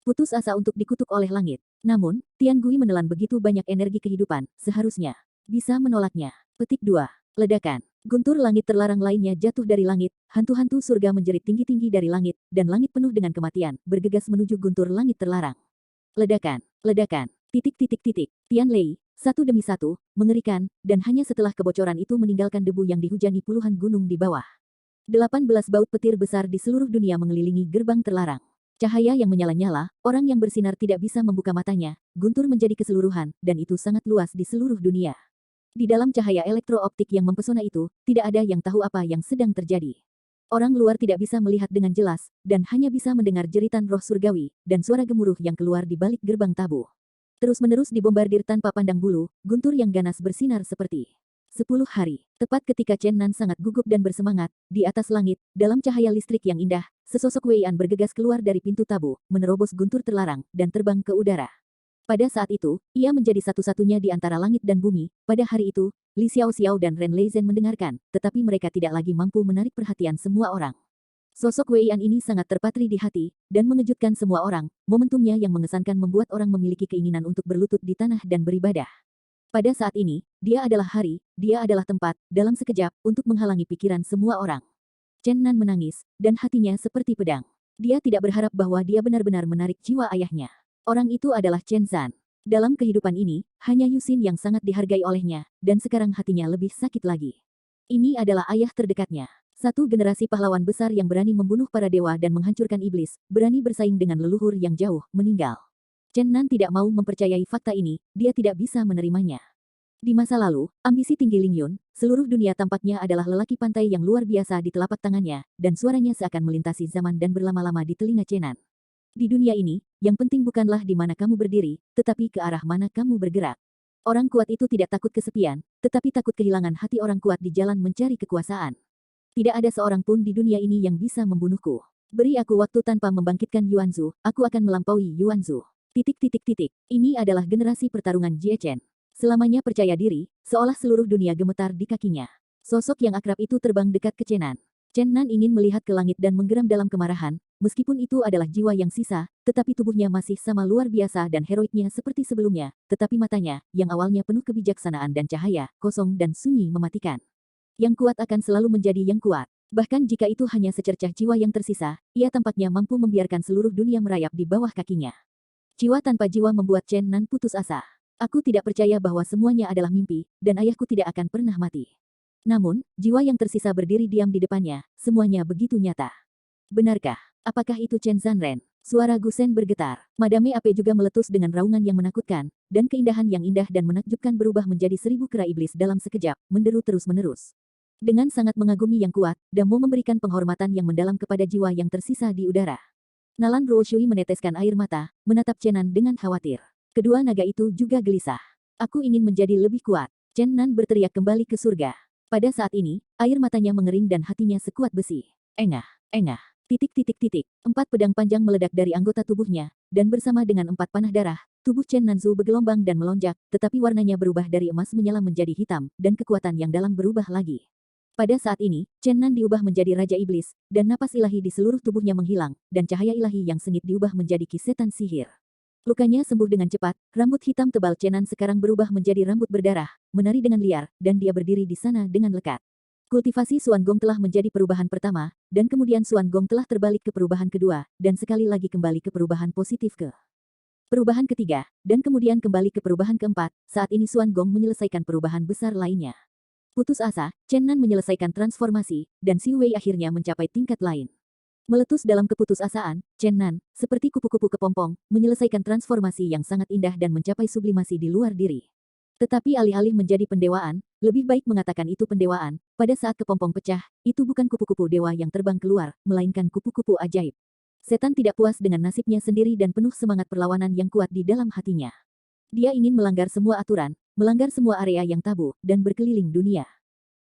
Putus asa untuk dikutuk oleh langit. Namun, Tian Gui menelan begitu banyak energi kehidupan, seharusnya bisa menolaknya. Petik 2. Ledakan. Guntur langit terlarang lainnya jatuh dari langit, hantu-hantu surga menjerit tinggi-tinggi dari langit, dan langit penuh dengan kematian, bergegas menuju guntur langit terlarang. Ledakan, ledakan, titik. Tianlei, satu demi satu, mengerikan, dan hanya setelah kebocoran itu meninggalkan debu yang dihujani puluhan gunung di bawah. 18 baut petir besar di seluruh dunia mengelilingi gerbang terlarang. Cahaya yang menyala-nyala, orang yang bersinar tidak bisa membuka matanya, guntur menjadi keseluruhan, dan itu sangat luas di seluruh dunia. Di dalam cahaya elektrooptik yang mempesona itu, tidak ada yang tahu apa yang sedang terjadi. Orang luar tidak bisa melihat dengan jelas, dan hanya bisa mendengar jeritan roh surgawi, dan suara gemuruh yang keluar di balik gerbang tabu. Terus-menerus dibombardir tanpa pandang bulu, guntur yang ganas bersinar seperti 10 hari. Tepat ketika Chen Nan sangat gugup dan bersemangat, di atas langit, dalam cahaya listrik yang indah, sesosok Wei An bergegas keluar dari pintu tabu, menerobos guntur terlarang, dan terbang ke udara. Pada saat itu, ia menjadi satu-satunya di antara langit dan bumi. Pada hari itu, Li Xiaoxiao dan Ren Leizhen mendengarkan, tetapi mereka tidak lagi mampu menarik perhatian semua orang. Sosok Wei An ini sangat terpatri di hati, dan mengejutkan semua orang. Momentumnya yang mengesankan membuat orang memiliki keinginan untuk berlutut di tanah dan beribadah. Pada saat ini, dia adalah hari, dia adalah tempat, dalam sekejap, untuk menghalangi pikiran semua orang. Chen Nan menangis, dan hatinya seperti pedang. Dia tidak berharap bahwa dia benar-benar menarik jiwa ayahnya. Orang itu adalah Chen Zan. Dalam kehidupan ini, hanya Yusin yang sangat dihargai olehnya, dan sekarang hatinya lebih sakit lagi. Ini adalah ayah terdekatnya. Satu generasi pahlawan besar yang berani membunuh para dewa dan menghancurkan iblis, berani bersaing dengan leluhur yang jauh, meninggal. Chen Nan tidak mau mempercayai fakta ini, dia tidak bisa menerimanya. Di masa lalu, ambisi tinggi Ling Yun, seluruh dunia tampaknya adalah lelaki pantai yang luar biasa di telapak tangannya, dan suaranya seakan melintasi zaman dan berlama-lama di telinga Chen Nan. Di dunia ini, yang penting bukanlah di mana kamu berdiri, tetapi ke arah mana kamu bergerak. Orang kuat itu tidak takut kesepian, tetapi takut kehilangan hati orang kuat di jalan mencari kekuasaan. Tidak ada seorang pun di dunia ini yang bisa membunuhku. Beri aku waktu tanpa membangkitkan Yuanzu, aku akan melampaui Yuanzu. Ini adalah generasi pertarungan Jie Chen. Selamanya percaya diri, seolah seluruh dunia gemetar di kakinya. Sosok yang akrab itu terbang dekat ke Chen Nan. Chen Nan ingin melihat ke langit dan menggeram dalam kemarahan, meskipun itu adalah jiwa yang sisa, tetapi tubuhnya masih sama luar biasa dan heroiknya seperti sebelumnya, tetapi matanya, yang awalnya penuh kebijaksanaan dan cahaya, kosong dan sunyi mematikan. Yang kuat akan selalu menjadi yang kuat. Bahkan jika itu hanya secercah jiwa yang tersisa, ia tampaknya mampu membiarkan seluruh dunia merayap di bawah kakinya. Jiwa tanpa jiwa membuat Chen Nan putus asa. Aku tidak percaya bahwa semuanya adalah mimpi, dan ayahku tidak akan pernah mati. Namun, jiwa yang tersisa berdiri diam di depannya, semuanya begitu nyata. Benarkah? Apakah itu Chen Zanren? Suara Gusen bergetar. Madame Ape juga meletus dengan raungan yang menakutkan, dan keindahan yang indah dan menakjubkan berubah menjadi 1000 kera iblis dalam sekejap, menderu terus-menerus. Dengan sangat mengagumi yang kuat, Damo memberikan penghormatan yang mendalam kepada jiwa yang tersisa di udara. Nalan Ruoshui meneteskan air mata, menatap Chen Nan dengan khawatir. Kedua naga itu juga gelisah. Aku ingin menjadi lebih kuat. Chen Nan berteriak kembali ke surga. Pada saat ini, air matanya mengering dan hatinya sekuat besi. Engah. 4 pedang panjang meledak dari anggota tubuhnya, dan bersama dengan 4 panah darah, tubuh Chen Nanzu bergelombang dan melonjak, tetapi warnanya berubah dari emas menyala menjadi hitam, dan kekuatan yang dalam berubah lagi. Pada saat ini, Chen Nan diubah menjadi Raja Iblis, dan napas ilahi di seluruh tubuhnya menghilang, dan cahaya ilahi yang sengit diubah menjadi kisetan sihir. Lukanya sembuh dengan cepat, rambut hitam tebal Chenan sekarang berubah menjadi rambut berdarah, menari dengan liar, dan dia berdiri di sana dengan lekat. Kultivasi Xuan Gong telah menjadi perubahan pertama, dan kemudian Xuan Gong telah terbalik ke perubahan kedua, dan sekali lagi kembali ke perubahan positif ke perubahan ketiga, dan kemudian kembali ke perubahan keempat. Saat ini Xuan Gong menyelesaikan perubahan besar lainnya. Putus asa, Chen Nan menyelesaikan transformasi, dan Xu Wei akhirnya mencapai tingkat lain. Meletus dalam keputusasaan, Chen Nan, seperti kupu-kupu kepompong, menyelesaikan transformasi yang sangat indah dan mencapai sublimasi di luar diri. Tetapi alih-alih menjadi pendewaan, lebih baik mengatakan itu pendewaan, pada saat kepompong pecah, itu bukan kupu-kupu dewa yang terbang keluar, melainkan kupu-kupu ajaib. Setan tidak puas dengan nasibnya sendiri dan penuh semangat perlawanan yang kuat di dalam hatinya. Dia ingin melanggar semua aturan, melanggar semua area yang tabu, dan berkeliling dunia.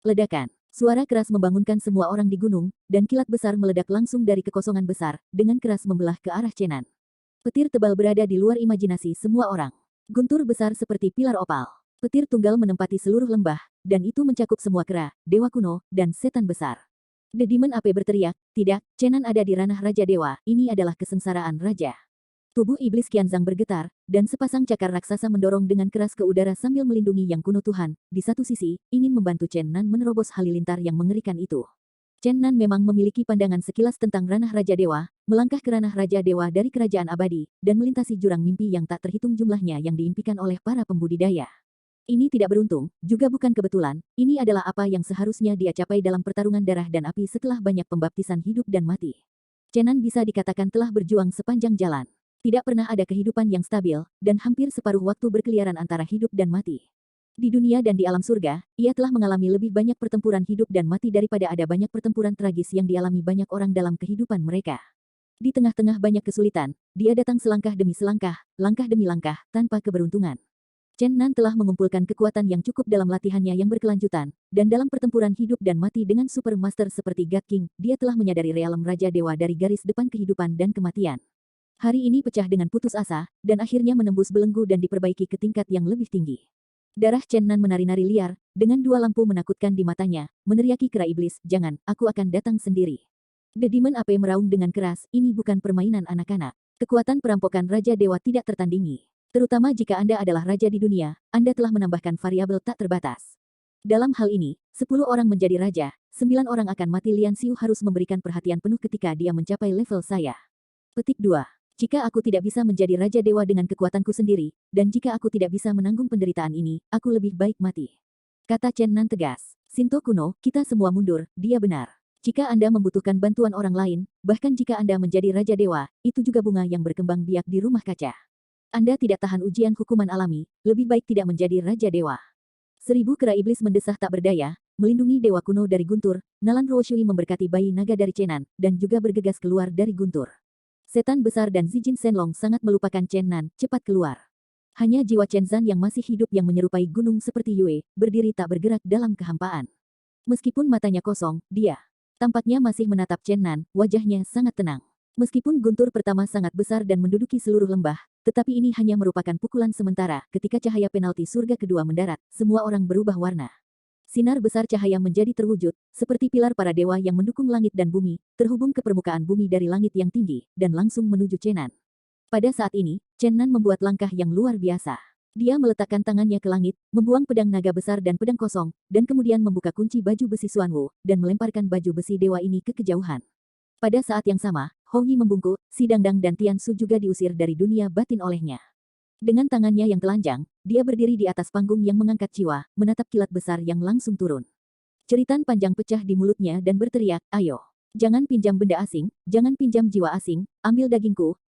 Ledakan. Suara keras membangunkan semua orang di gunung, dan kilat besar meledak langsung dari kekosongan besar, dengan keras membelah ke arah Chenan. Petir tebal berada di luar imajinasi semua orang. Guntur besar seperti pilar opal. Petir tunggal menempati seluruh lembah, dan itu mencakup semua kera, dewa kuno, dan setan besar. The Demon Ape berteriak, tidak, Chenan ada di ranah Raja Dewa, ini adalah kesengsaraan Raja. Tubuh iblis Qianzhang bergetar, dan sepasang cakar raksasa mendorong dengan keras ke udara sambil melindungi Yang Kuno Tuhan. Di satu sisi, ingin membantu Chen Nan menerobos halilintar yang mengerikan itu. Chen Nan memang memiliki pandangan sekilas tentang ranah Raja Dewa, melangkah ke ranah Raja Dewa dari kerajaan abadi, dan melintasi jurang mimpi yang tak terhitung jumlahnya yang diimpikan oleh para pembudidaya. Ini tidak beruntung, juga bukan kebetulan, ini adalah apa yang seharusnya dia capai dalam pertarungan darah dan api setelah banyak pembaptisan hidup dan mati. Chen Nan bisa dikatakan telah berjuang sepanjang jalan. Tidak pernah ada kehidupan yang stabil, dan hampir separuh waktu berkeliaran antara hidup dan mati. Di dunia dan di alam surga, ia telah mengalami lebih banyak pertempuran hidup dan mati daripada ada banyak pertempuran tragis yang dialami banyak orang dalam kehidupan mereka. Di tengah-tengah banyak kesulitan, dia datang selangkah demi selangkah, langkah demi langkah, tanpa keberuntungan. Chen Nan telah mengumpulkan kekuatan yang cukup dalam latihannya yang berkelanjutan, dan dalam pertempuran hidup dan mati dengan Super Master seperti God King, dia telah menyadari realem Raja Dewa dari garis depan kehidupan dan kematian. Hari ini pecah dengan putus asa, dan akhirnya menembus belenggu dan diperbaiki ke tingkat yang lebih tinggi. Darah Chen Nan menari-nari liar, dengan dua lampu menakutkan di matanya, meneriaki kera iblis, jangan, aku akan datang sendiri. The Demon Ape meraung dengan keras, ini bukan permainan anak-anak. Kekuatan perampokan Raja Dewa tidak tertandingi. Terutama jika Anda adalah raja di dunia, Anda telah menambahkan variabel tak terbatas. Dalam hal ini, 10 orang menjadi raja, 9 orang akan mati. Lian Xiu harus memberikan perhatian penuh ketika dia mencapai level saya. Petik 2. Jika aku tidak bisa menjadi Raja Dewa dengan kekuatanku sendiri, dan jika aku tidak bisa menanggung penderitaan ini, aku lebih baik mati. Kata Chen Nan tegas. Shinto kuno, kita semua mundur, dia benar. Jika Anda membutuhkan bantuan orang lain, bahkan jika Anda menjadi Raja Dewa, itu juga bunga yang berkembang biak di rumah kaca. Anda tidak tahan ujian hukuman alami, lebih baik tidak menjadi Raja Dewa. 1000 kera iblis mendesah tak berdaya, melindungi Dewa kuno dari guntur. Nalan Ruoshui memberkati bayi naga dari Chenan, dan juga bergegas keluar dari guntur. Setan besar dan Zijin Shenlong sangat melupakan Chen Nan, cepat keluar. Hanya jiwa Chen Zan yang masih hidup yang menyerupai gunung seperti Yue, berdiri tak bergerak dalam kehampaan. Meskipun matanya kosong, dia tampaknya masih menatap Chen Nan, wajahnya sangat tenang. Meskipun guntur pertama sangat besar dan menduduki seluruh lembah, tetapi ini hanya merupakan pukulan sementara. Ketika cahaya penalti surga kedua mendarat, semua orang berubah warna. Sinar besar cahaya menjadi terwujud, seperti pilar para dewa yang mendukung langit dan bumi, terhubung ke permukaan bumi dari langit yang tinggi, dan langsung menuju Chenan. Pada saat ini, Chenan membuat langkah yang luar biasa. Dia meletakkan tangannya ke langit, membuang pedang naga besar dan pedang kosong, dan kemudian membuka kunci baju besi Xuanwu, dan melemparkan baju besi dewa ini ke kejauhan. Pada saat yang sama, Hou Yi membungkuk, Si Dangdang dan Tian Su juga diusir dari dunia batin olehnya. Dengan tangannya yang telanjang, dia berdiri di atas panggung yang mengangkat jiwa, menatap kilat besar yang langsung turun. Ceritan panjang pecah di mulutnya dan berteriak, ayo. Jangan pinjam benda asing, jangan pinjam jiwa asing, ambil dagingku,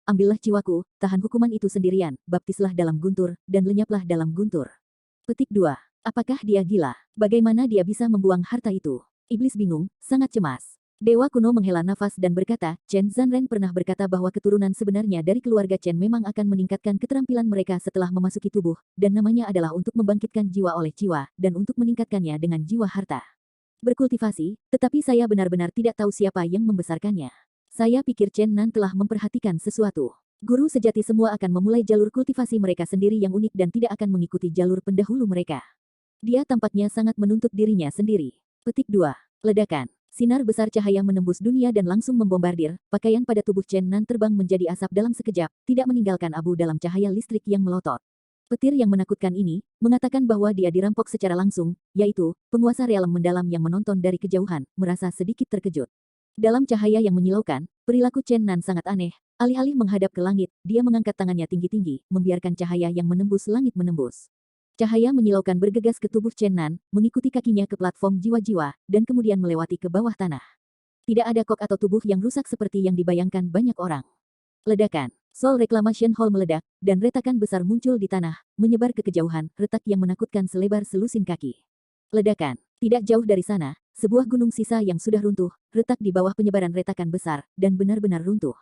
ambillah jiwaku, tahan hukuman itu sendirian, baptislah dalam guntur, dan lenyaplah dalam guntur. Petik 2. Apakah dia gila? Bagaimana dia bisa membuang harta itu? Iblis bingung, sangat cemas. Dewa kuno menghela nafas dan berkata, Chen Zanren pernah berkata bahwa keturunan sebenarnya dari keluarga Chen memang akan meningkatkan keterampilan mereka setelah memasuki tubuh, dan namanya adalah untuk membangkitkan jiwa oleh jiwa, dan untuk meningkatkannya dengan jiwa harta. Berkultivasi, tetapi saya benar-benar tidak tahu siapa yang membesarkannya. Saya pikir Chen Nan telah memperhatikan sesuatu. Guru sejati semua akan memulai jalur kultivasi mereka sendiri yang unik dan tidak akan mengikuti jalur pendahulu mereka. Dia tampaknya sangat menuntut dirinya sendiri. Petik 2. Ledakan. Sinar besar cahaya menembus dunia dan langsung membombardir, pakaian pada tubuh Chen Nan terbang menjadi asap dalam sekejap, tidak meninggalkan abu dalam cahaya listrik yang melotot. Petir yang menakutkan ini, mengatakan bahwa dia dirampok secara langsung, yaitu, penguasa realem mendalam yang menonton dari kejauhan, merasa sedikit terkejut. Dalam cahaya yang menyilaukan, perilaku Chen Nan sangat aneh, alih-alih menghadap ke langit, dia mengangkat tangannya tinggi-tinggi, membiarkan cahaya yang menembus langit menembus. Cahaya menyilaukan bergegas ke tubuh Chen Nan, mengikuti kakinya ke platform jiwa-jiwa, dan kemudian melewati ke bawah tanah. Tidak ada kok atau tubuh yang rusak seperti yang dibayangkan banyak orang. Ledakan. Seoul Reclamation Hall meledak, dan retakan besar muncul di tanah, menyebar ke kejauhan, retak yang menakutkan selebar selusin kaki. Ledakan. Tidak jauh dari sana, sebuah gunung sisa yang sudah runtuh, retak di bawah penyebaran retakan besar, dan benar-benar runtuh.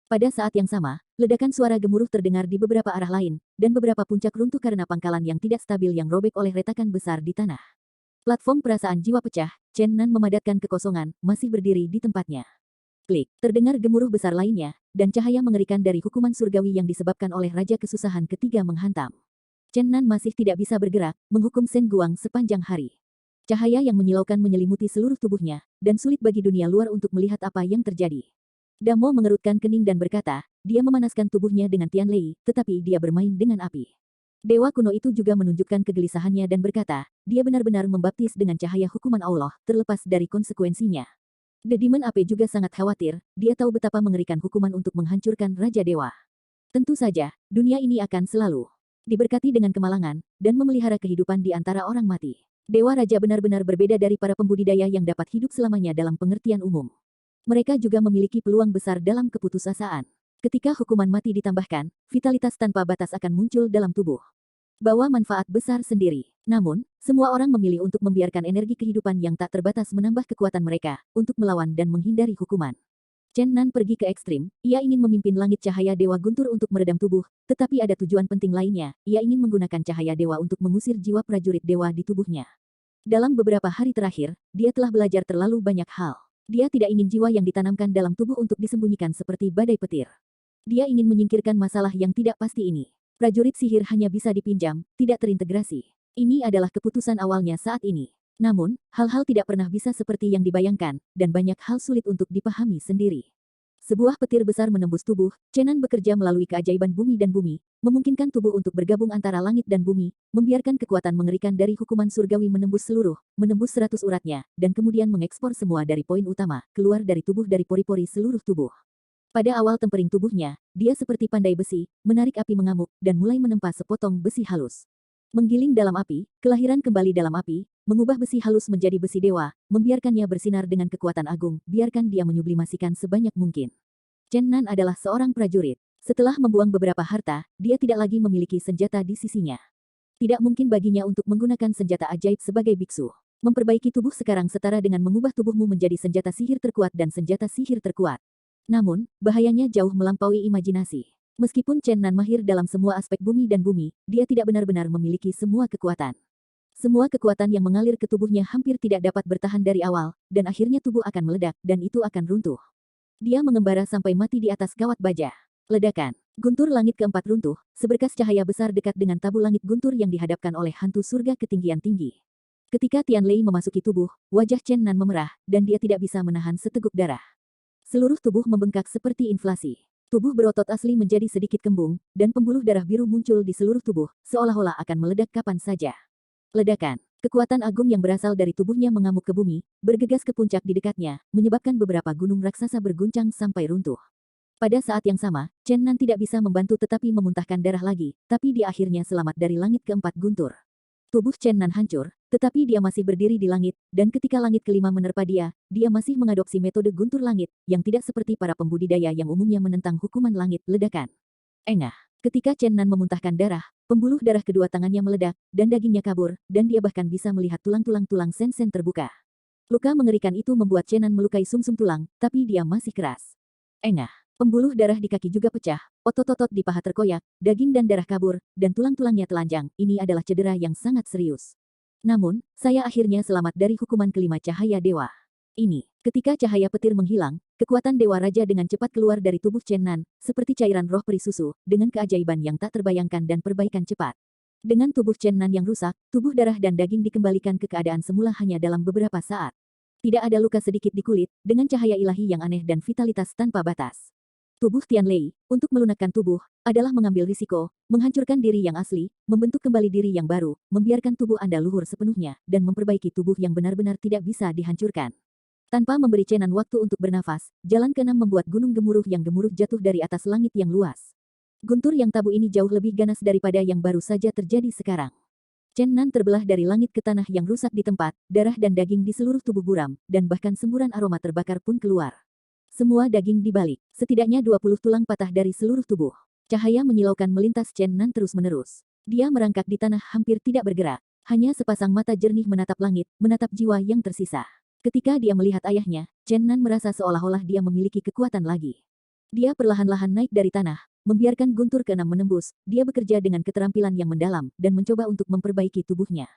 Pada saat yang sama, ledakan suara gemuruh terdengar di beberapa arah lain, dan beberapa puncak runtuh karena pangkalan yang tidak stabil yang robek oleh retakan besar di tanah. Platform perasaan jiwa pecah, Chen Nan memadatkan kekosongan, masih berdiri di tempatnya. Klik, terdengar gemuruh besar lainnya, dan cahaya mengerikan dari hukuman surgawi yang disebabkan oleh Raja Kesusahan ketiga menghantam. Chen Nan masih tidak bisa bergerak, menghukum Shen Guang sepanjang hari. Cahaya yang menyilaukan menyelimuti seluruh tubuhnya, dan sulit bagi dunia luar untuk melihat apa yang terjadi. Damo mengerutkan kening dan berkata, dia memanaskan tubuhnya dengan Tian Lei, tetapi dia bermain dengan api. Dewa kuno itu juga menunjukkan kegelisahannya dan berkata, dia benar-benar membaptis dengan cahaya hukuman Allah, terlepas dari konsekuensinya. The Demon Ape juga sangat khawatir, dia tahu betapa mengerikan hukuman untuk menghancurkan Raja Dewa. Tentu saja, dunia ini akan selalu diberkati dengan kemalangan, dan memelihara kehidupan di antara orang mati. Dewa Raja benar-benar berbeda dari para pembudidaya yang dapat hidup selamanya dalam pengertian umum. Mereka juga memiliki peluang besar dalam keputusasaan. Ketika hukuman mati ditambahkan, vitalitas tanpa batas akan muncul dalam tubuh. Bawa manfaat besar sendiri. Namun, semua orang memilih untuk membiarkan energi kehidupan yang tak terbatas menambah kekuatan mereka, untuk melawan dan menghindari hukuman. Chen Nan pergi ke ekstrim, ia ingin memimpin langit cahaya Dewa Guntur untuk meredam tubuh, tetapi ada tujuan penting lainnya, ia ingin menggunakan cahaya Dewa untuk mengusir jiwa prajurit Dewa di tubuhnya. Dalam beberapa hari terakhir, dia telah belajar terlalu banyak hal. Dia tidak ingin jiwa yang ditanamkan dalam tubuh untuk disembunyikan seperti badai petir. Dia ingin menyingkirkan masalah yang tidak pasti ini. Prajurit sihir hanya bisa dipinjam, tidak terintegrasi. Ini adalah keputusan awalnya saat ini. Namun, hal-hal tidak pernah bisa seperti yang dibayangkan, dan banyak hal sulit untuk dipahami sendiri. Sebuah petir besar menembus tubuh, Chen Nan bekerja melalui keajaiban bumi dan bumi, memungkinkan tubuh untuk bergabung antara langit dan bumi, membiarkan kekuatan mengerikan dari hukuman surgawi menembus 100 uratnya, dan kemudian mengekspor semua dari poin utama, keluar dari tubuh dari pori-pori seluruh tubuh. Pada awal tempering tubuhnya, dia seperti pandai besi, menarik api mengamuk, dan mulai menempa sepotong besi halus. Menggiling dalam api, kelahiran kembali dalam api, mengubah besi halus menjadi besi dewa, membiarkannya bersinar dengan kekuatan agung, biarkan dia menyublimasikan sebanyak mungkin. Chen Nan adalah seorang prajurit. Setelah membuang beberapa harta, dia tidak lagi memiliki senjata di sisinya. Tidak mungkin baginya untuk menggunakan senjata ajaib sebagai biksu. Memperbaiki tubuh sekarang setara dengan mengubah tubuhmu menjadi senjata sihir terkuat dan senjata sihir terkuat. Namun, bahayanya jauh melampaui imajinasi. Meskipun Chen Nan mahir dalam semua aspek bumi dan bumi, dia tidak benar-benar memiliki semua kekuatan. Semua kekuatan yang mengalir ke tubuhnya hampir tidak dapat bertahan dari awal, dan akhirnya tubuh akan meledak, dan itu akan runtuh. Dia mengembara sampai mati di atas kawat baja. Ledakan. Guntur langit keempat runtuh, seberkas cahaya besar dekat dengan tabu langit guntur yang dihadapkan oleh hantu surga ketinggian tinggi. Ketika Tian Lei memasuki tubuh, wajah Chen Nan memerah, dan dia tidak bisa menahan seteguk darah. Seluruh tubuh membengkak seperti inflasi. Tubuh berotot asli menjadi sedikit kembung, dan pembuluh darah biru muncul di seluruh tubuh, seolah-olah akan meledak kapan saja. Ledakan. Kekuatan agung yang berasal dari tubuhnya mengamuk ke bumi, bergegas ke puncak di dekatnya, menyebabkan beberapa gunung raksasa berguncang sampai runtuh. Pada saat yang sama, Chen Nan tidak bisa membantu tetapi memuntahkan darah lagi, tapi dia akhirnya selamat dari langit keempat guntur. Tubuh Chen Nan hancur, tetapi dia masih berdiri di langit, dan ketika langit kelima menerpa dia masih mengadopsi metode guntur langit, yang tidak seperti para pembudidaya yang umumnya menentang hukuman langit ledakan. Engah. Ketika Chen Nan memuntahkan darah, pembuluh darah kedua tangannya meledak, dan dagingnya kabur, dan dia bahkan bisa melihat tulang-tulang Sen terbuka. Luka mengerikan itu membuat Chen Nan melukai sumsum tulang, tapi dia masih keras. Engah. Pembuluh darah di kaki juga pecah, otot-otot di paha terkoyak, daging dan darah kabur, dan tulang-tulangnya telanjang. Ini adalah cedera yang sangat serius. Namun, saya akhirnya selamat dari hukuman kelima cahaya dewa. Ini, ketika cahaya petir menghilang, kekuatan Dewa Raja dengan cepat keluar dari tubuh Chen Nan, seperti cairan roh peri susu, dengan keajaiban yang tak terbayangkan dan perbaikan cepat. Dengan tubuh Chen Nan yang rusak, tubuh darah dan daging dikembalikan ke keadaan semula hanya dalam beberapa saat. Tidak ada luka sedikit di kulit, dengan cahaya ilahi yang aneh dan vitalitas tanpa batas. Tubuh Tianlei, untuk melunakkan tubuh, adalah mengambil risiko, menghancurkan diri yang asli, membentuk kembali diri yang baru, membiarkan tubuh Anda luhur sepenuhnya, dan memperbaiki tubuh yang benar-benar tidak bisa dihancurkan. Tanpa memberi Chenan waktu untuk bernafas, jalan keenam membuat gunung gemuruh yang gemuruh jatuh dari atas langit yang luas. Guntur yang tabu ini jauh lebih ganas daripada yang baru saja terjadi sekarang. Chenan terbelah dari langit ke tanah yang rusak di tempat, darah dan daging di seluruh tubuh buram, dan bahkan semburan aroma terbakar pun keluar. Semua daging dibalik, setidaknya 20 tulang patah dari seluruh tubuh. Cahaya menyilaukan melintas Chenan terus-menerus. Dia merangkak di tanah hampir tidak bergerak. Hanya sepasang mata jernih menatap langit, menatap jiwa yang tersisa. Ketika dia melihat ayahnya, Chenan merasa seolah-olah dia memiliki kekuatan lagi. Dia perlahan-lahan naik dari tanah, membiarkan guntur keenam menembus, dia bekerja dengan keterampilan yang mendalam, dan mencoba untuk memperbaiki tubuhnya.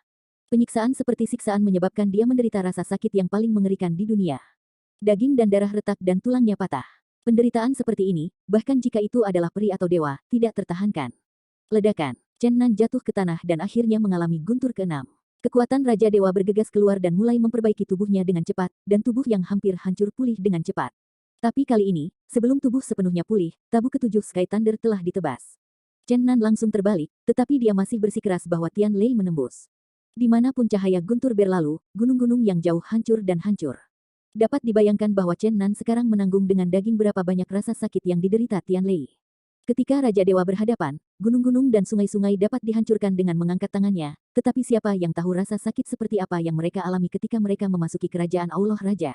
Penyiksaan seperti siksaan menyebabkan dia menderita rasa sakit yang paling mengerikan di dunia. Daging dan darah retak dan tulangnya patah. Penderitaan seperti ini, bahkan jika itu adalah peri atau dewa, tidak tertahankan. Ledakan, Chenan jatuh ke tanah dan akhirnya mengalami guntur keenam. Kekuatan Raja Dewa bergegas keluar dan mulai memperbaiki tubuhnya dengan cepat, dan tubuh yang hampir hancur pulih dengan cepat. Tapi kali ini, sebelum tubuh sepenuhnya pulih, tabu ketujuh Sky Thunder telah ditebas. Chenan langsung terbalik, tetapi dia masih bersikeras bahwa Tianlei menembus. Dimanapun cahaya guntur berlalu, gunung-gunung yang jauh hancur dan hancur. Dapat dibayangkan bahwa Chenan sekarang menanggung dengan daging berapa banyak rasa sakit yang diderita Tianlei. Ketika Raja Dewa berhadapan, gunung-gunung dan sungai-sungai dapat dihancurkan dengan mengangkat tangannya, tetapi siapa yang tahu rasa sakit seperti apa yang mereka alami ketika mereka memasuki kerajaan Allah Raja?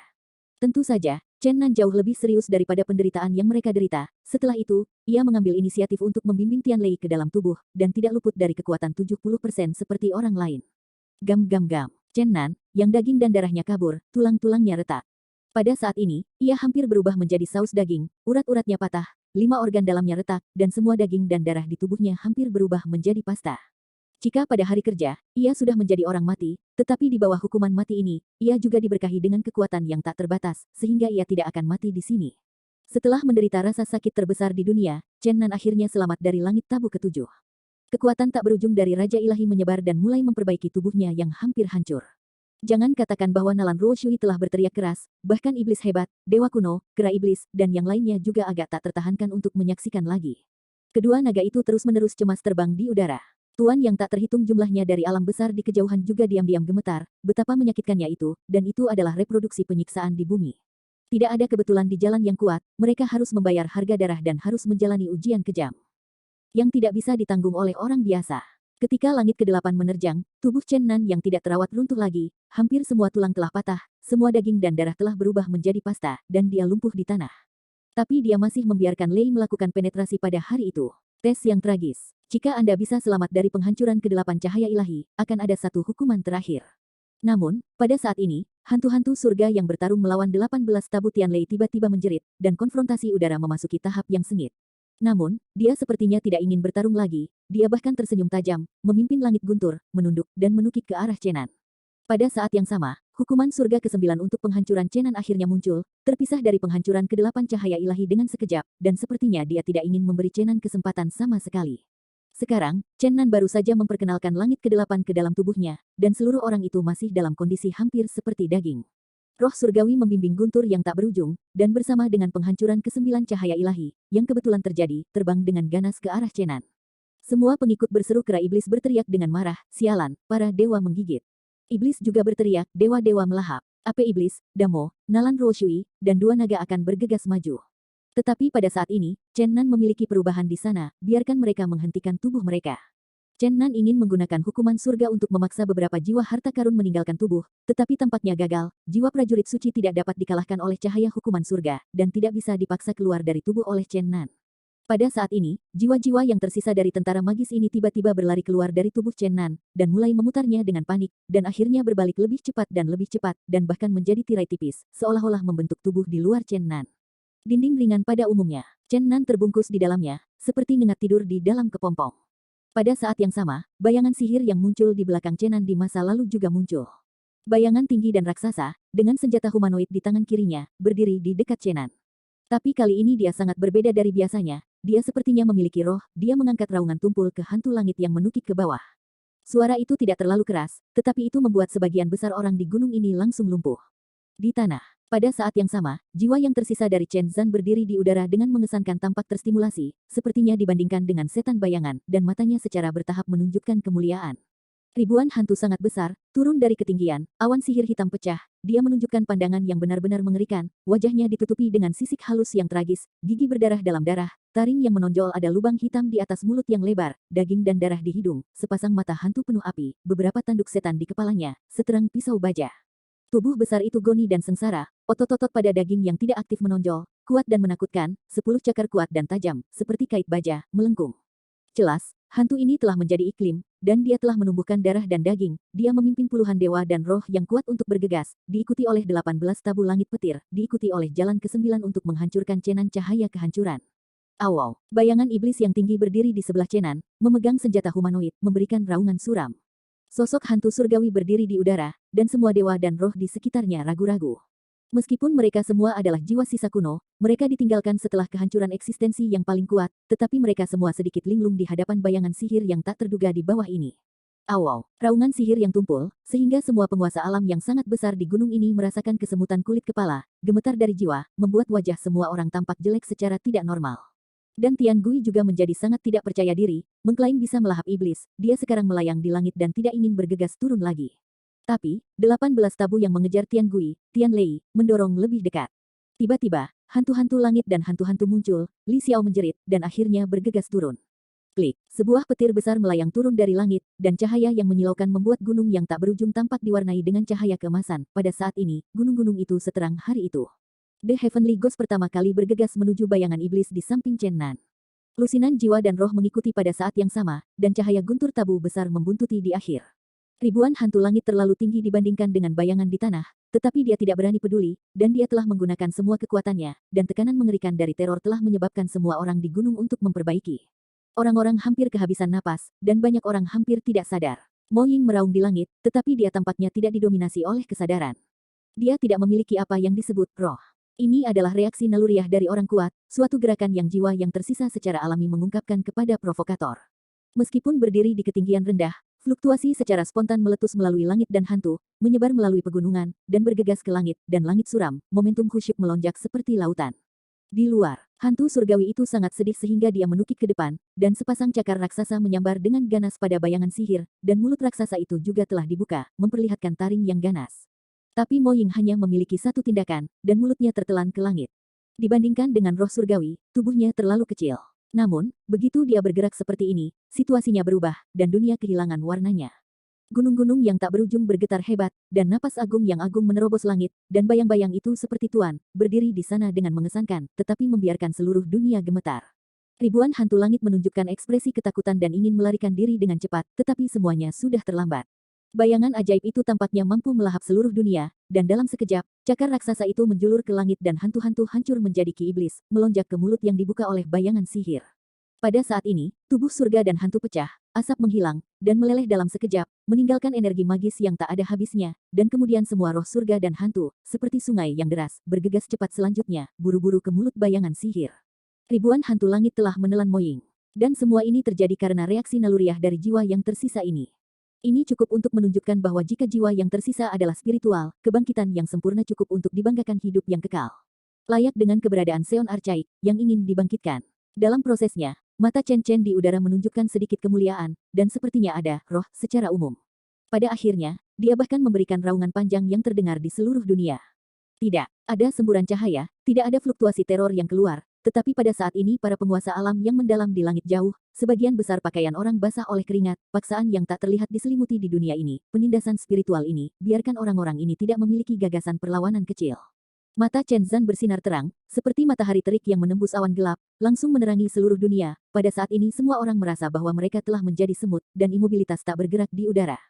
Tentu saja, Chenan jauh lebih serius daripada penderitaan yang mereka derita. Setelah itu, ia mengambil inisiatif untuk membimbing Tianlei ke dalam tubuh, dan tidak luput dari kekuatan 70% seperti orang lain. Gam-gam-gam, Chenan, yang daging dan darahnya kabur, tulang-tulangnya retak. Pada saat ini, ia hampir berubah menjadi saus daging, urat-uratnya patah, 5 organ dalamnya retak, dan semua daging dan darah di tubuhnya hampir berubah menjadi pasta. Jika pada hari kerja, ia sudah menjadi orang mati, tetapi di bawah hukuman mati ini, ia juga diberkahi dengan kekuatan yang tak terbatas, sehingga ia tidak akan mati di sini. Setelah menderita rasa sakit terbesar di dunia, Chenan akhirnya selamat dari langit tabu ketujuh. Kekuatan tak berujung dari Raja Ilahi menyebar dan mulai memperbaiki tubuhnya yang hampir hancur. Jangan katakan bahwa Nalan Ruoshui telah berteriak keras, bahkan iblis hebat, dewa kuno, kera iblis, dan yang lainnya juga agak tak tertahankan untuk menyaksikan lagi. Kedua naga itu terus-menerus cemas terbang di udara. Tuan yang tak terhitung jumlahnya dari alam besar di kejauhan juga diam-diam gemetar, betapa menyakitkannya itu, dan itu adalah reproduksi penyiksaan di bumi. Tidak ada kebetulan di jalan yang kuat, mereka harus membayar harga darah dan harus menjalani ujian kejam. Yang tidak bisa ditanggung oleh orang biasa. Ketika langit ke-8 menerjang, tubuh Chenan yang tidak terawat runtuh lagi, hampir semua tulang telah patah, semua daging dan darah telah berubah menjadi pasta, dan dia lumpuh di tanah. Tapi dia masih membiarkan Lei melakukan penetrasi pada hari itu. Tes yang tragis. Jika Anda bisa selamat dari penghancuran ke-8 cahaya ilahi, akan ada satu hukuman terakhir. Namun, pada saat ini, hantu-hantu surga yang bertarung melawan 18 tabu Tianlei tiba-tiba menjerit, dan konfrontasi udara memasuki tahap yang sengit. Namun, dia sepertinya tidak ingin bertarung lagi, dia bahkan tersenyum tajam, memimpin langit guntur, menunduk, dan menukik ke arah Chenan. Pada saat yang sama, hukuman surga ke-9 untuk penghancuran Chenan akhirnya muncul, terpisah dari penghancuran ke-8 cahaya ilahi dengan sekejap, dan sepertinya dia tidak ingin memberi Chenan kesempatan sama sekali. Sekarang, Chenan baru saja memperkenalkan langit ke-8 ke dalam tubuhnya, dan seluruh orang itu masih dalam kondisi hampir seperti daging. Roh surgawi membimbing guntur yang tak berujung, dan bersama dengan penghancuran ke-9 cahaya ilahi, yang kebetulan terjadi, terbang dengan ganas ke arah Chenan. Semua pengikut berseru kera iblis berteriak dengan marah, sialan, para dewa menggigit. Iblis juga berteriak, dewa-dewa melahap. Ape iblis, Damo, Nalan Ruoshui, dan dua naga akan bergegas maju. Tetapi pada saat ini, Chenan memiliki perubahan di sana, biarkan mereka menghentikan tubuh mereka. Chenan ingin menggunakan hukuman surga untuk memaksa beberapa jiwa harta karun meninggalkan tubuh, tetapi tampaknya gagal, jiwa prajurit suci tidak dapat dikalahkan oleh cahaya hukuman surga, dan tidak bisa dipaksa keluar dari tubuh oleh Chenan. Pada saat ini, jiwa-jiwa yang tersisa dari tentara magis ini tiba-tiba berlari keluar dari tubuh Chenan, dan mulai memutarnya dengan panik, dan akhirnya berbalik lebih cepat, dan bahkan menjadi tirai tipis, seolah-olah membentuk tubuh di luar Chenan. Dinding ringan pada umumnya, Chenan terbungkus di dalamnya, seperti nyengat tidur di dalam kepompong. Pada saat yang sama, bayangan sihir yang muncul di belakang Chenan di masa lalu juga muncul. Bayangan tinggi dan raksasa, dengan senjata humanoid di tangan kirinya, berdiri di dekat Chenan. Tapi kali ini dia sangat berbeda dari biasanya, dia sepertinya memiliki roh, dia mengangkat raungan tumpul ke hantu langit yang menukik ke bawah. Suara itu tidak terlalu keras, tetapi itu membuat sebagian besar orang di gunung ini langsung lumpuh. Di tanah. Pada saat yang sama, jiwa yang tersisa dari Chen Zan berdiri di udara dengan mengesankan tampak terstimulasi, sepertinya dibandingkan dengan setan bayangan, dan matanya secara bertahap menunjukkan kemuliaan. Ribuan hantu sangat besar, turun dari ketinggian, awan sihir hitam pecah, dia menunjukkan pandangan yang benar-benar mengerikan, wajahnya ditutupi dengan sisik halus yang tragis, gigi berdarah dalam darah, taring yang menonjol ada lubang hitam di atas mulut yang lebar, daging dan darah di hidung, sepasang mata hantu penuh api, beberapa tanduk setan di kepalanya, seterang pisau baja. Tubuh besar itu goni dan sengsara, otot-otot pada daging yang tidak aktif menonjol, kuat dan menakutkan, 10 cakar kuat dan tajam, seperti kait baja, melengkung. Jelas, hantu ini telah menjadi iklim, dan dia telah menumbuhkan darah dan daging, dia memimpin puluhan dewa dan roh yang kuat untuk bergegas, diikuti oleh 18 tabu langit petir, diikuti oleh jalan ke-9 untuk menghancurkan Cenan cahaya kehancuran. Awaw, bayangan iblis yang tinggi berdiri di sebelah Cenan, memegang senjata humanoid, memberikan raungan suram. Sosok hantu surgawi berdiri di udara, dan semua dewa dan roh di sekitarnya ragu-ragu. Meskipun mereka semua adalah jiwa sisa kuno, mereka ditinggalkan setelah kehancuran eksistensi yang paling kuat, tetapi mereka semua sedikit linglung di hadapan bayangan sihir yang tak terduga di bawah ini. Awaw, raungan sihir yang tumpul, sehingga semua penguasa alam yang sangat besar di gunung ini merasakan kesemutan kulit kepala, gemetar dari jiwa, membuat wajah semua orang tampak jelek secara tidak normal. Dan Tian Gui juga menjadi sangat tidak percaya diri, mengklaim bisa melahap iblis, dia sekarang melayang di langit dan tidak ingin bergegas turun lagi. Tapi, 18 tabu yang mengejar Tian Gui, Tian Lei, mendorong lebih dekat. Tiba-tiba, hantu-hantu langit dan hantu-hantu muncul, Li Xiao menjerit, dan akhirnya bergegas turun. Klik, sebuah petir besar melayang turun dari langit, dan cahaya yang menyilaukan membuat gunung yang tak berujung tampak diwarnai dengan cahaya keemasan. Pada saat ini, gunung-gunung itu seterang hari itu. The Heavenly Ghost pertama kali bergegas menuju bayangan iblis di samping Chen Nan. Lusinan jiwa dan roh mengikuti pada saat yang sama, dan cahaya guntur tabu besar membuntuti di akhir. Ribuan hantu langit terlalu tinggi dibandingkan dengan bayangan di tanah, tetapi dia tidak berani peduli, dan dia telah menggunakan semua kekuatannya, dan tekanan mengerikan dari teror telah menyebabkan semua orang di gunung untuk memperbaiki. Orang-orang hampir kehabisan napas, dan banyak orang hampir tidak sadar. Mo Ying meraung di langit, tetapi dia tampaknya tidak didominasi oleh kesadaran. Dia tidak memiliki apa yang disebut roh. Ini adalah reaksi naluriah dari orang kuat, suatu gerakan yang jiwa yang tersisa secara alami mengungkapkan kepada provokator. Meskipun berdiri di ketinggian rendah, fluktuasi secara spontan meletus melalui langit dan hantu, menyebar melalui pegunungan, dan bergegas ke langit, dan langit suram, momentum khusyuk melonjak seperti lautan. Di luar, hantu surgawi itu sangat sedih sehingga dia menukik ke depan, dan sepasang cakar raksasa menyambar dengan ganas pada bayangan sihir, dan mulut raksasa itu juga telah dibuka, memperlihatkan taring yang ganas. Tapi Mo Ying hanya memiliki satu tindakan, dan mulutnya tertelan ke langit. Dibandingkan dengan roh surgawi, tubuhnya terlalu kecil. Namun, begitu dia bergerak seperti ini, situasinya berubah, dan dunia kehilangan warnanya. Gunung-gunung yang tak berujung bergetar hebat, dan napas agung yang agung menerobos langit, dan bayang-bayang itu seperti tuan, berdiri di sana dengan mengesankan, tetapi membiarkan seluruh dunia gemetar. Ribuan hantu langit menunjukkan ekspresi ketakutan dan ingin melarikan diri dengan cepat, tetapi semuanya sudah terlambat. Bayangan ajaib itu tampaknya mampu melahap seluruh dunia, dan dalam sekejap, cakar raksasa itu menjulur ke langit dan hantu-hantu hancur menjadi ki iblis, melonjak ke mulut yang dibuka oleh bayangan sihir. Pada saat ini, tubuh surga dan hantu pecah, asap menghilang, dan meleleh dalam sekejap, meninggalkan energi magis yang tak ada habisnya, dan kemudian semua roh surga dan hantu, seperti sungai yang deras, bergegas cepat selanjutnya, buru-buru ke mulut bayangan sihir. Ribuan hantu langit telah menelan Mo Ying. Dan semua ini terjadi karena reaksi naluriah dari jiwa yang tersisa ini. Ini cukup untuk menunjukkan bahwa jika jiwa yang tersisa adalah spiritual, kebangkitan yang sempurna cukup untuk dibanggakan hidup yang kekal. Layak dengan keberadaan Seon Archaik, yang ingin dibangkitkan. Dalam prosesnya, mata Chen Chen di udara menunjukkan sedikit kemuliaan, dan sepertinya ada roh secara umum. Pada akhirnya, dia bahkan memberikan raungan panjang yang terdengar di seluruh dunia. Tidak ada semburan cahaya, tidak ada fluktuasi teror yang keluar, tetapi pada saat ini para penguasa alam yang mendalam di langit jauh, sebagian besar pakaian orang basah oleh keringat, paksaan yang tak terlihat diselimuti di dunia ini, penindasan spiritual ini, biarkan orang-orang ini tidak memiliki gagasan perlawanan kecil. Mata Chen Zan bersinar terang, seperti matahari terik yang menembus awan gelap, langsung menerangi seluruh dunia. Pada saat ini semua orang merasa bahwa mereka telah menjadi semut, dan imobilitas tak bergerak di udara.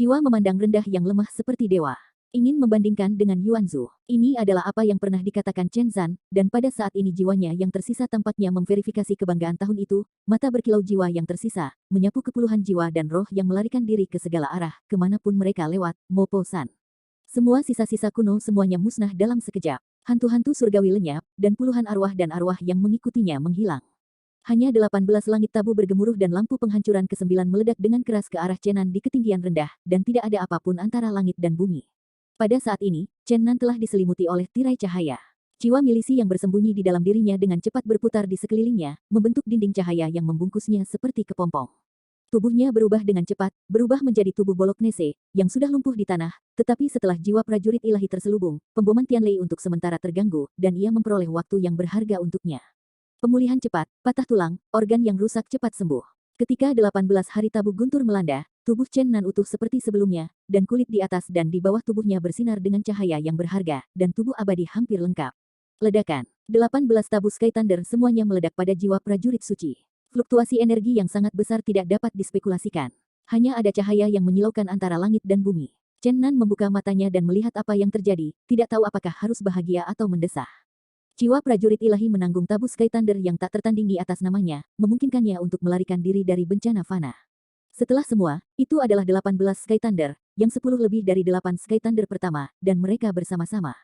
Jiwa memandang rendah yang lemah seperti dewa. Ingin membandingkan dengan Yuan Zhu. Ini adalah apa yang pernah dikatakan Chen Zan, dan pada saat ini jiwanya yang tersisa tampaknya memverifikasi kebanggaan tahun itu, mata berkilau jiwa yang tersisa, menyapu kepuluhan jiwa dan roh yang melarikan diri ke segala arah, kemanapun mereka lewat, Mo Po San. Semua sisa-sisa kuno semuanya musnah dalam sekejap. Hantu-hantu surgawi lenyap, dan puluhan arwah dan arwah yang mengikutinya menghilang. Hanya 18 langit tabu bergemuruh dan lampu penghancuran ke-9 meledak dengan keras ke arah Chenan di ketinggian rendah, dan tidak ada apapun antara langit dan bumi. Pada saat ini, Chen Nan telah diselimuti oleh tirai cahaya. Jiwa milisi yang bersembunyi di dalam dirinya dengan cepat berputar di sekelilingnya, membentuk dinding cahaya yang membungkusnya seperti kepompong. Tubuhnya berubah dengan cepat, berubah menjadi tubuh Bolognese, yang sudah lumpuh di tanah, tetapi setelah jiwa prajurit ilahi terselubung, pemboman Tianlei untuk sementara terganggu, dan ia memperoleh waktu yang berharga untuknya. Pemulihan cepat, patah tulang, organ yang rusak cepat sembuh. Ketika 18 hari tabu guntur melanda, tubuh Chen Nan utuh seperti sebelumnya, dan kulit di atas dan di bawah tubuhnya bersinar dengan cahaya yang berharga, dan tubuh abadi hampir lengkap. Ledakan. 18 tabu Sky Thunder semuanya meledak pada jiwa prajurit suci. Fluktuasi energi yang sangat besar tidak dapat dispekulasikan. Hanya ada cahaya yang menyilaukan antara langit dan bumi. Chen Nan membuka matanya dan melihat apa yang terjadi, tidak tahu apakah harus bahagia atau mendesah. Jiwa prajurit ilahi menanggung tabu Sky Thunder yang tak tertandingi atas namanya, memungkinkannya untuk melarikan diri dari bencana fana. Setelah semua, itu adalah 18 Sky Thunder, yang 10 lebih dari 8 Sky Thunder pertama, dan mereka bersama-sama.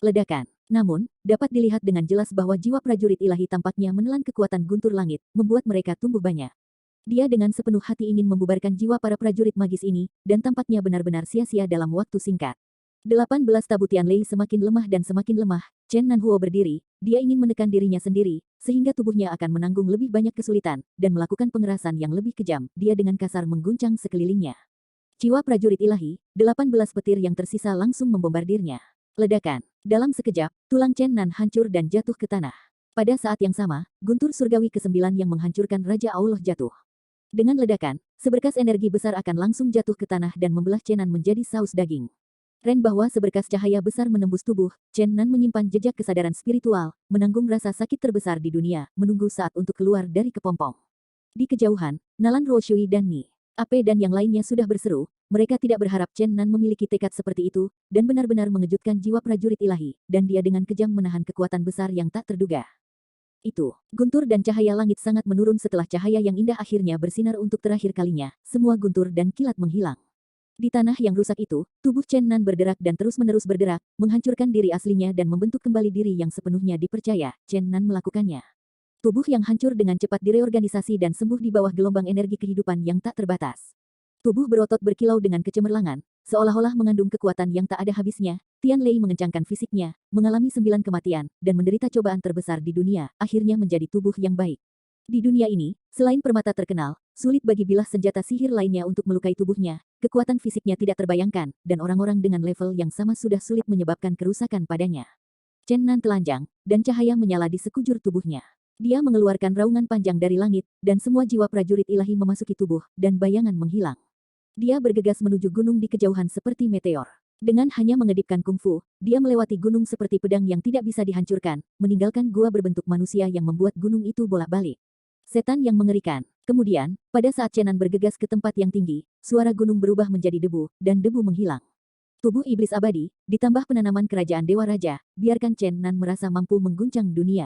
Ledakan. Namun, dapat dilihat dengan jelas bahwa jiwa prajurit ilahi tampaknya menelan kekuatan guntur langit, membuat mereka tumbuh banyak. Dia dengan sepenuh hati ingin membubarkan jiwa para prajurit magis ini, dan tampaknya benar-benar sia-sia dalam waktu singkat. 18 tabu Tianlei semakin lemah dan semakin lemah. Chen Nanhuo berdiri, dia ingin menekan dirinya sendiri, sehingga tubuhnya akan menanggung lebih banyak kesulitan, dan melakukan pengerasan yang lebih kejam. Dia dengan kasar mengguncang sekelilingnya. Jiwa prajurit ilahi, 18 petir yang tersisa langsung membombardirnya. Ledakan. Dalam sekejap, tulang Chen Nan hancur dan jatuh ke tanah. Pada saat yang sama, guntur surgawi ke-9 yang menghancurkan Raja Allah jatuh. Dengan ledakan, seberkas energi besar akan langsung jatuh ke tanah dan membelah Chen Nan menjadi saus daging. Ren bahwa seberkas cahaya besar menembus tubuh, Chen Nan menyimpan jejak kesadaran spiritual, menanggung rasa sakit terbesar di dunia, menunggu saat untuk keluar dari kepompong. Di kejauhan, Nalan Ruoshui dan Ni Ape dan yang lainnya sudah berseru, mereka tidak berharap Chen Nan memiliki tekad seperti itu, dan benar-benar mengejutkan jiwa prajurit ilahi, dan dia dengan kejam menahan kekuatan besar yang tak terduga. Itu, guntur dan cahaya langit sangat menurun setelah cahaya yang indah akhirnya bersinar untuk terakhir kalinya, semua guntur dan kilat menghilang. Di tanah yang rusak itu, tubuh Chen Nan berderak dan terus-menerus bergerak, menghancurkan diri aslinya dan membentuk kembali diri yang sepenuhnya dipercaya, Chen Nan melakukannya. Tubuh yang hancur dengan cepat direorganisasi dan sembuh di bawah gelombang energi kehidupan yang tak terbatas. Tubuh berotot berkilau dengan kecemerlangan, seolah-olah mengandung kekuatan yang tak ada habisnya. Tianlei mengencangkan fisiknya, mengalami 9 kematian, dan menderita cobaan terbesar di dunia, akhirnya menjadi tubuh yang baik. Di dunia ini, selain permata terkenal, sulit bagi bilah senjata sihir lainnya untuk melukai tubuhnya, kekuatan fisiknya tidak terbayangkan, dan orang-orang dengan level yang sama sudah sulit menyebabkan kerusakan padanya. Chen Nan telanjang, dan cahaya menyala di sekujur tubuhnya. Dia mengeluarkan raungan panjang dari langit, dan semua jiwa prajurit ilahi memasuki tubuh, dan bayangan menghilang. Dia bergegas menuju gunung di kejauhan seperti meteor. Dengan hanya mengedipkan kungfu, dia melewati gunung seperti pedang yang tidak bisa dihancurkan, meninggalkan gua berbentuk manusia yang membuat gunung itu bolak-balik. Setan yang mengerikan. Kemudian, pada saat Chen Nan bergegas ke tempat yang tinggi, suara gunung berubah menjadi debu, dan debu menghilang. Tubuh iblis abadi, ditambah penanaman kerajaan Dewa Raja, biarkan Chen Nan merasa mampu mengguncang dunia.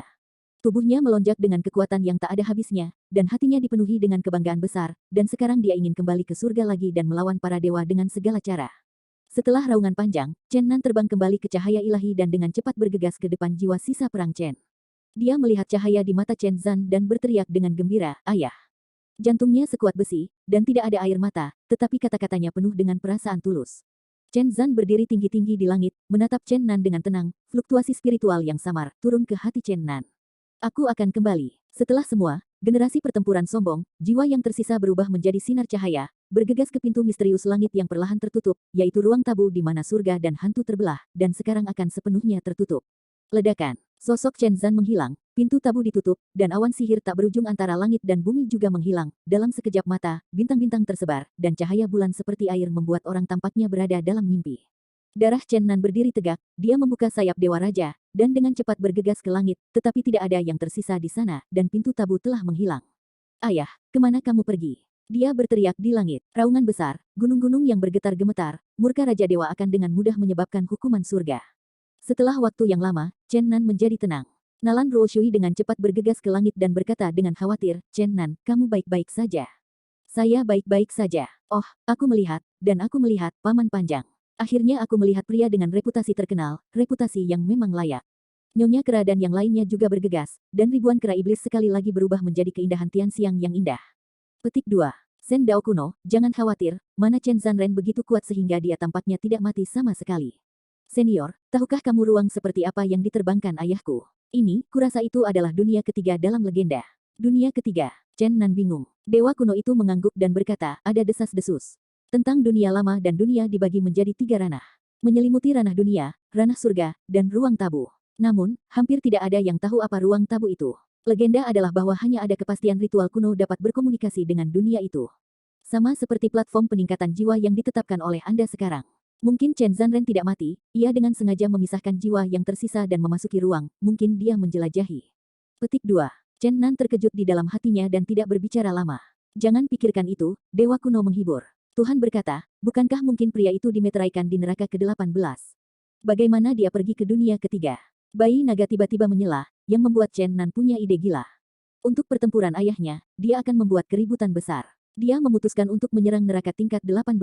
Tubuhnya melonjak dengan kekuatan yang tak ada habisnya, dan hatinya dipenuhi dengan kebanggaan besar, dan sekarang dia ingin kembali ke surga lagi dan melawan para dewa dengan segala cara. Setelah raungan panjang, Chen Nan terbang kembali ke cahaya ilahi dan dengan cepat bergegas ke depan jiwa sisa perang Chen. Dia melihat cahaya di mata Chen Zan dan berteriak dengan gembira, "Ayah!" Jantungnya sekuat besi, dan tidak ada air mata, tetapi kata-katanya penuh dengan perasaan tulus. Chen Zan berdiri tinggi-tinggi di langit, menatap Chen Nan dengan tenang, fluktuasi spiritual yang samar turun ke hati Chen Nan. Aku akan kembali. Setelah semua, generasi pertempuran sombong, jiwa yang tersisa berubah menjadi sinar cahaya, bergegas ke pintu misterius langit yang perlahan tertutup, yaitu ruang tabu di mana surga dan hantu terbelah, dan sekarang akan sepenuhnya tertutup. Ledakan. Sosok Chen Zan menghilang, pintu tabu ditutup, dan awan sihir tak berujung antara langit dan bumi juga menghilang. Dalam sekejap mata, bintang-bintang tersebar, dan cahaya bulan seperti air membuat orang tampaknya berada dalam mimpi. Darah Chen Nan berdiri tegak, dia membuka sayap Dewa Raja, dan dengan cepat bergegas ke langit, tetapi tidak ada yang tersisa di sana, dan pintu tabu telah menghilang. "Ayah, kemana kamu pergi?" Dia berteriak di langit. Raungan besar, gunung-gunung yang bergetar gemetar, murka Raja Dewa akan dengan mudah menyebabkan hukuman surga. Setelah waktu yang lama, Chen Nan menjadi tenang. Nalan Ruoshui dengan cepat bergegas ke langit dan berkata dengan khawatir, "Chen Nan, kamu baik-baik saja?" "Saya baik-baik saja. Oh, aku melihat, dan aku melihat, Paman Panjang. Akhirnya aku melihat pria dengan reputasi terkenal, reputasi yang memang layak." Nyonya Kera dan yang lainnya juga bergegas, dan ribuan kera iblis sekali lagi berubah menjadi keindahan Tianxiang yang indah. Petik 2. Sen Dao kuno, jangan khawatir, mana Chen Zanren begitu kuat sehingga dia tampaknya tidak mati sama sekali. Senior, tahukah kamu ruang seperti apa yang diterbangkan ayahku? Ini, kurasa itu adalah dunia ketiga dalam legenda. Dunia ketiga. Chen Nan bingung. Dewa kuno itu mengangguk dan berkata, ada desas-desus. Tentang dunia lama dan dunia dibagi menjadi 3 ranah. Menyelimuti ranah dunia, ranah surga, dan ruang tabu. Namun, hampir tidak ada yang tahu apa ruang tabu itu. Legenda adalah bahwa hanya ada kepastian ritual kuno dapat berkomunikasi dengan dunia itu. Sama seperti platform peningkatan jiwa yang ditetapkan oleh Anda sekarang. Mungkin Chen Zanren tidak mati, ia dengan sengaja memisahkan jiwa yang tersisa dan memasuki ruang, mungkin dia menjelajahi. Petik 2. Chen Nan terkejut di dalam hatinya dan tidak berbicara lama. Jangan pikirkan itu, Dewa Kuno menghibur. Tuhan berkata, bukankah mungkin pria itu dimeteraikan di neraka ke-18? Bagaimana dia pergi ke dunia ketiga? Bayi naga tiba-tiba menyela, yang membuat Chen Nan punya ide gila. Untuk pertempuran ayahnya, dia akan membuat keributan besar. Dia memutuskan untuk menyerang neraka tingkat 18.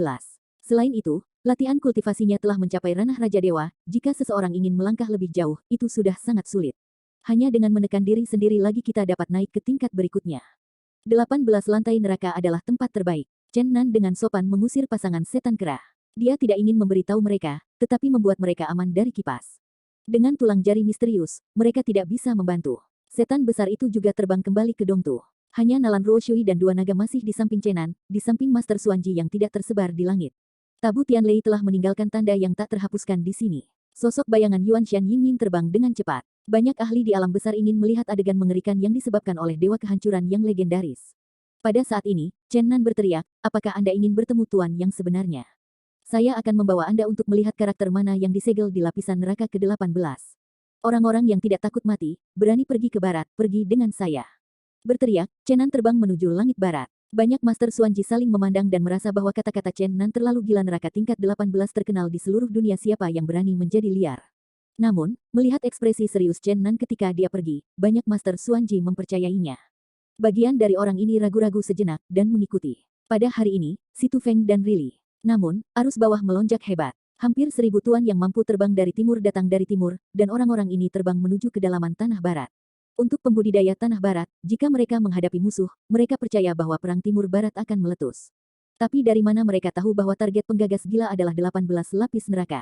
Selain itu, latihan kultivasinya telah mencapai ranah Raja Dewa, jika seseorang ingin melangkah lebih jauh, itu sudah sangat sulit. Hanya dengan menekan diri sendiri lagi kita dapat naik ke tingkat berikutnya. 18 lantai neraka adalah tempat terbaik. Chen Nan dengan sopan mengusir pasangan setan kera. Dia tidak ingin memberitahu mereka, tetapi membuat mereka aman dari kipas. Dengan tulang jari misterius, mereka tidak bisa membantu. Setan besar itu juga terbang kembali ke Dongtu. Hanya Nalan Ruoshui dan 2 naga masih di samping Chen Nan, di samping Master Suanji yang tidak tersebar di langit. Tabu Tianlei telah meninggalkan tanda yang tak terhapuskan di sini. Sosok bayangan Yuan Shan Yingying terbang dengan cepat. Banyak ahli di alam besar ingin melihat adegan mengerikan yang disebabkan oleh dewa kehancuran yang legendaris. Pada saat ini, Chen Nan berteriak, apakah Anda ingin bertemu Tuan yang sebenarnya? Saya akan membawa Anda untuk melihat karakter mana yang disegel di lapisan neraka ke-18. Orang-orang yang tidak takut mati, berani pergi ke barat, pergi dengan saya. Berteriak, Chen Nan terbang menuju langit barat. Banyak Master Suanji saling memandang dan merasa bahwa kata-kata Chen Nan terlalu gila. Neraka tingkat 18 terkenal di seluruh dunia, siapa yang berani menjadi liar. Namun, melihat ekspresi serius Chen Nan ketika dia pergi, banyak Master Suanji mempercayainya. Bagian dari orang ini ragu-ragu sejenak dan mengikuti. Pada hari ini, Si Tu Feng dan Rili. Namun, arus bawah melonjak hebat. Hampir 1000 tuan yang mampu terbang dari timur datang dari timur, dan orang-orang ini terbang menuju kedalaman tanah barat. Untuk pembudidaya tanah barat, jika mereka menghadapi musuh, mereka percaya bahwa perang timur barat akan meletus. Tapi dari mana mereka tahu bahwa target penggagas gila adalah 18 lapis neraka?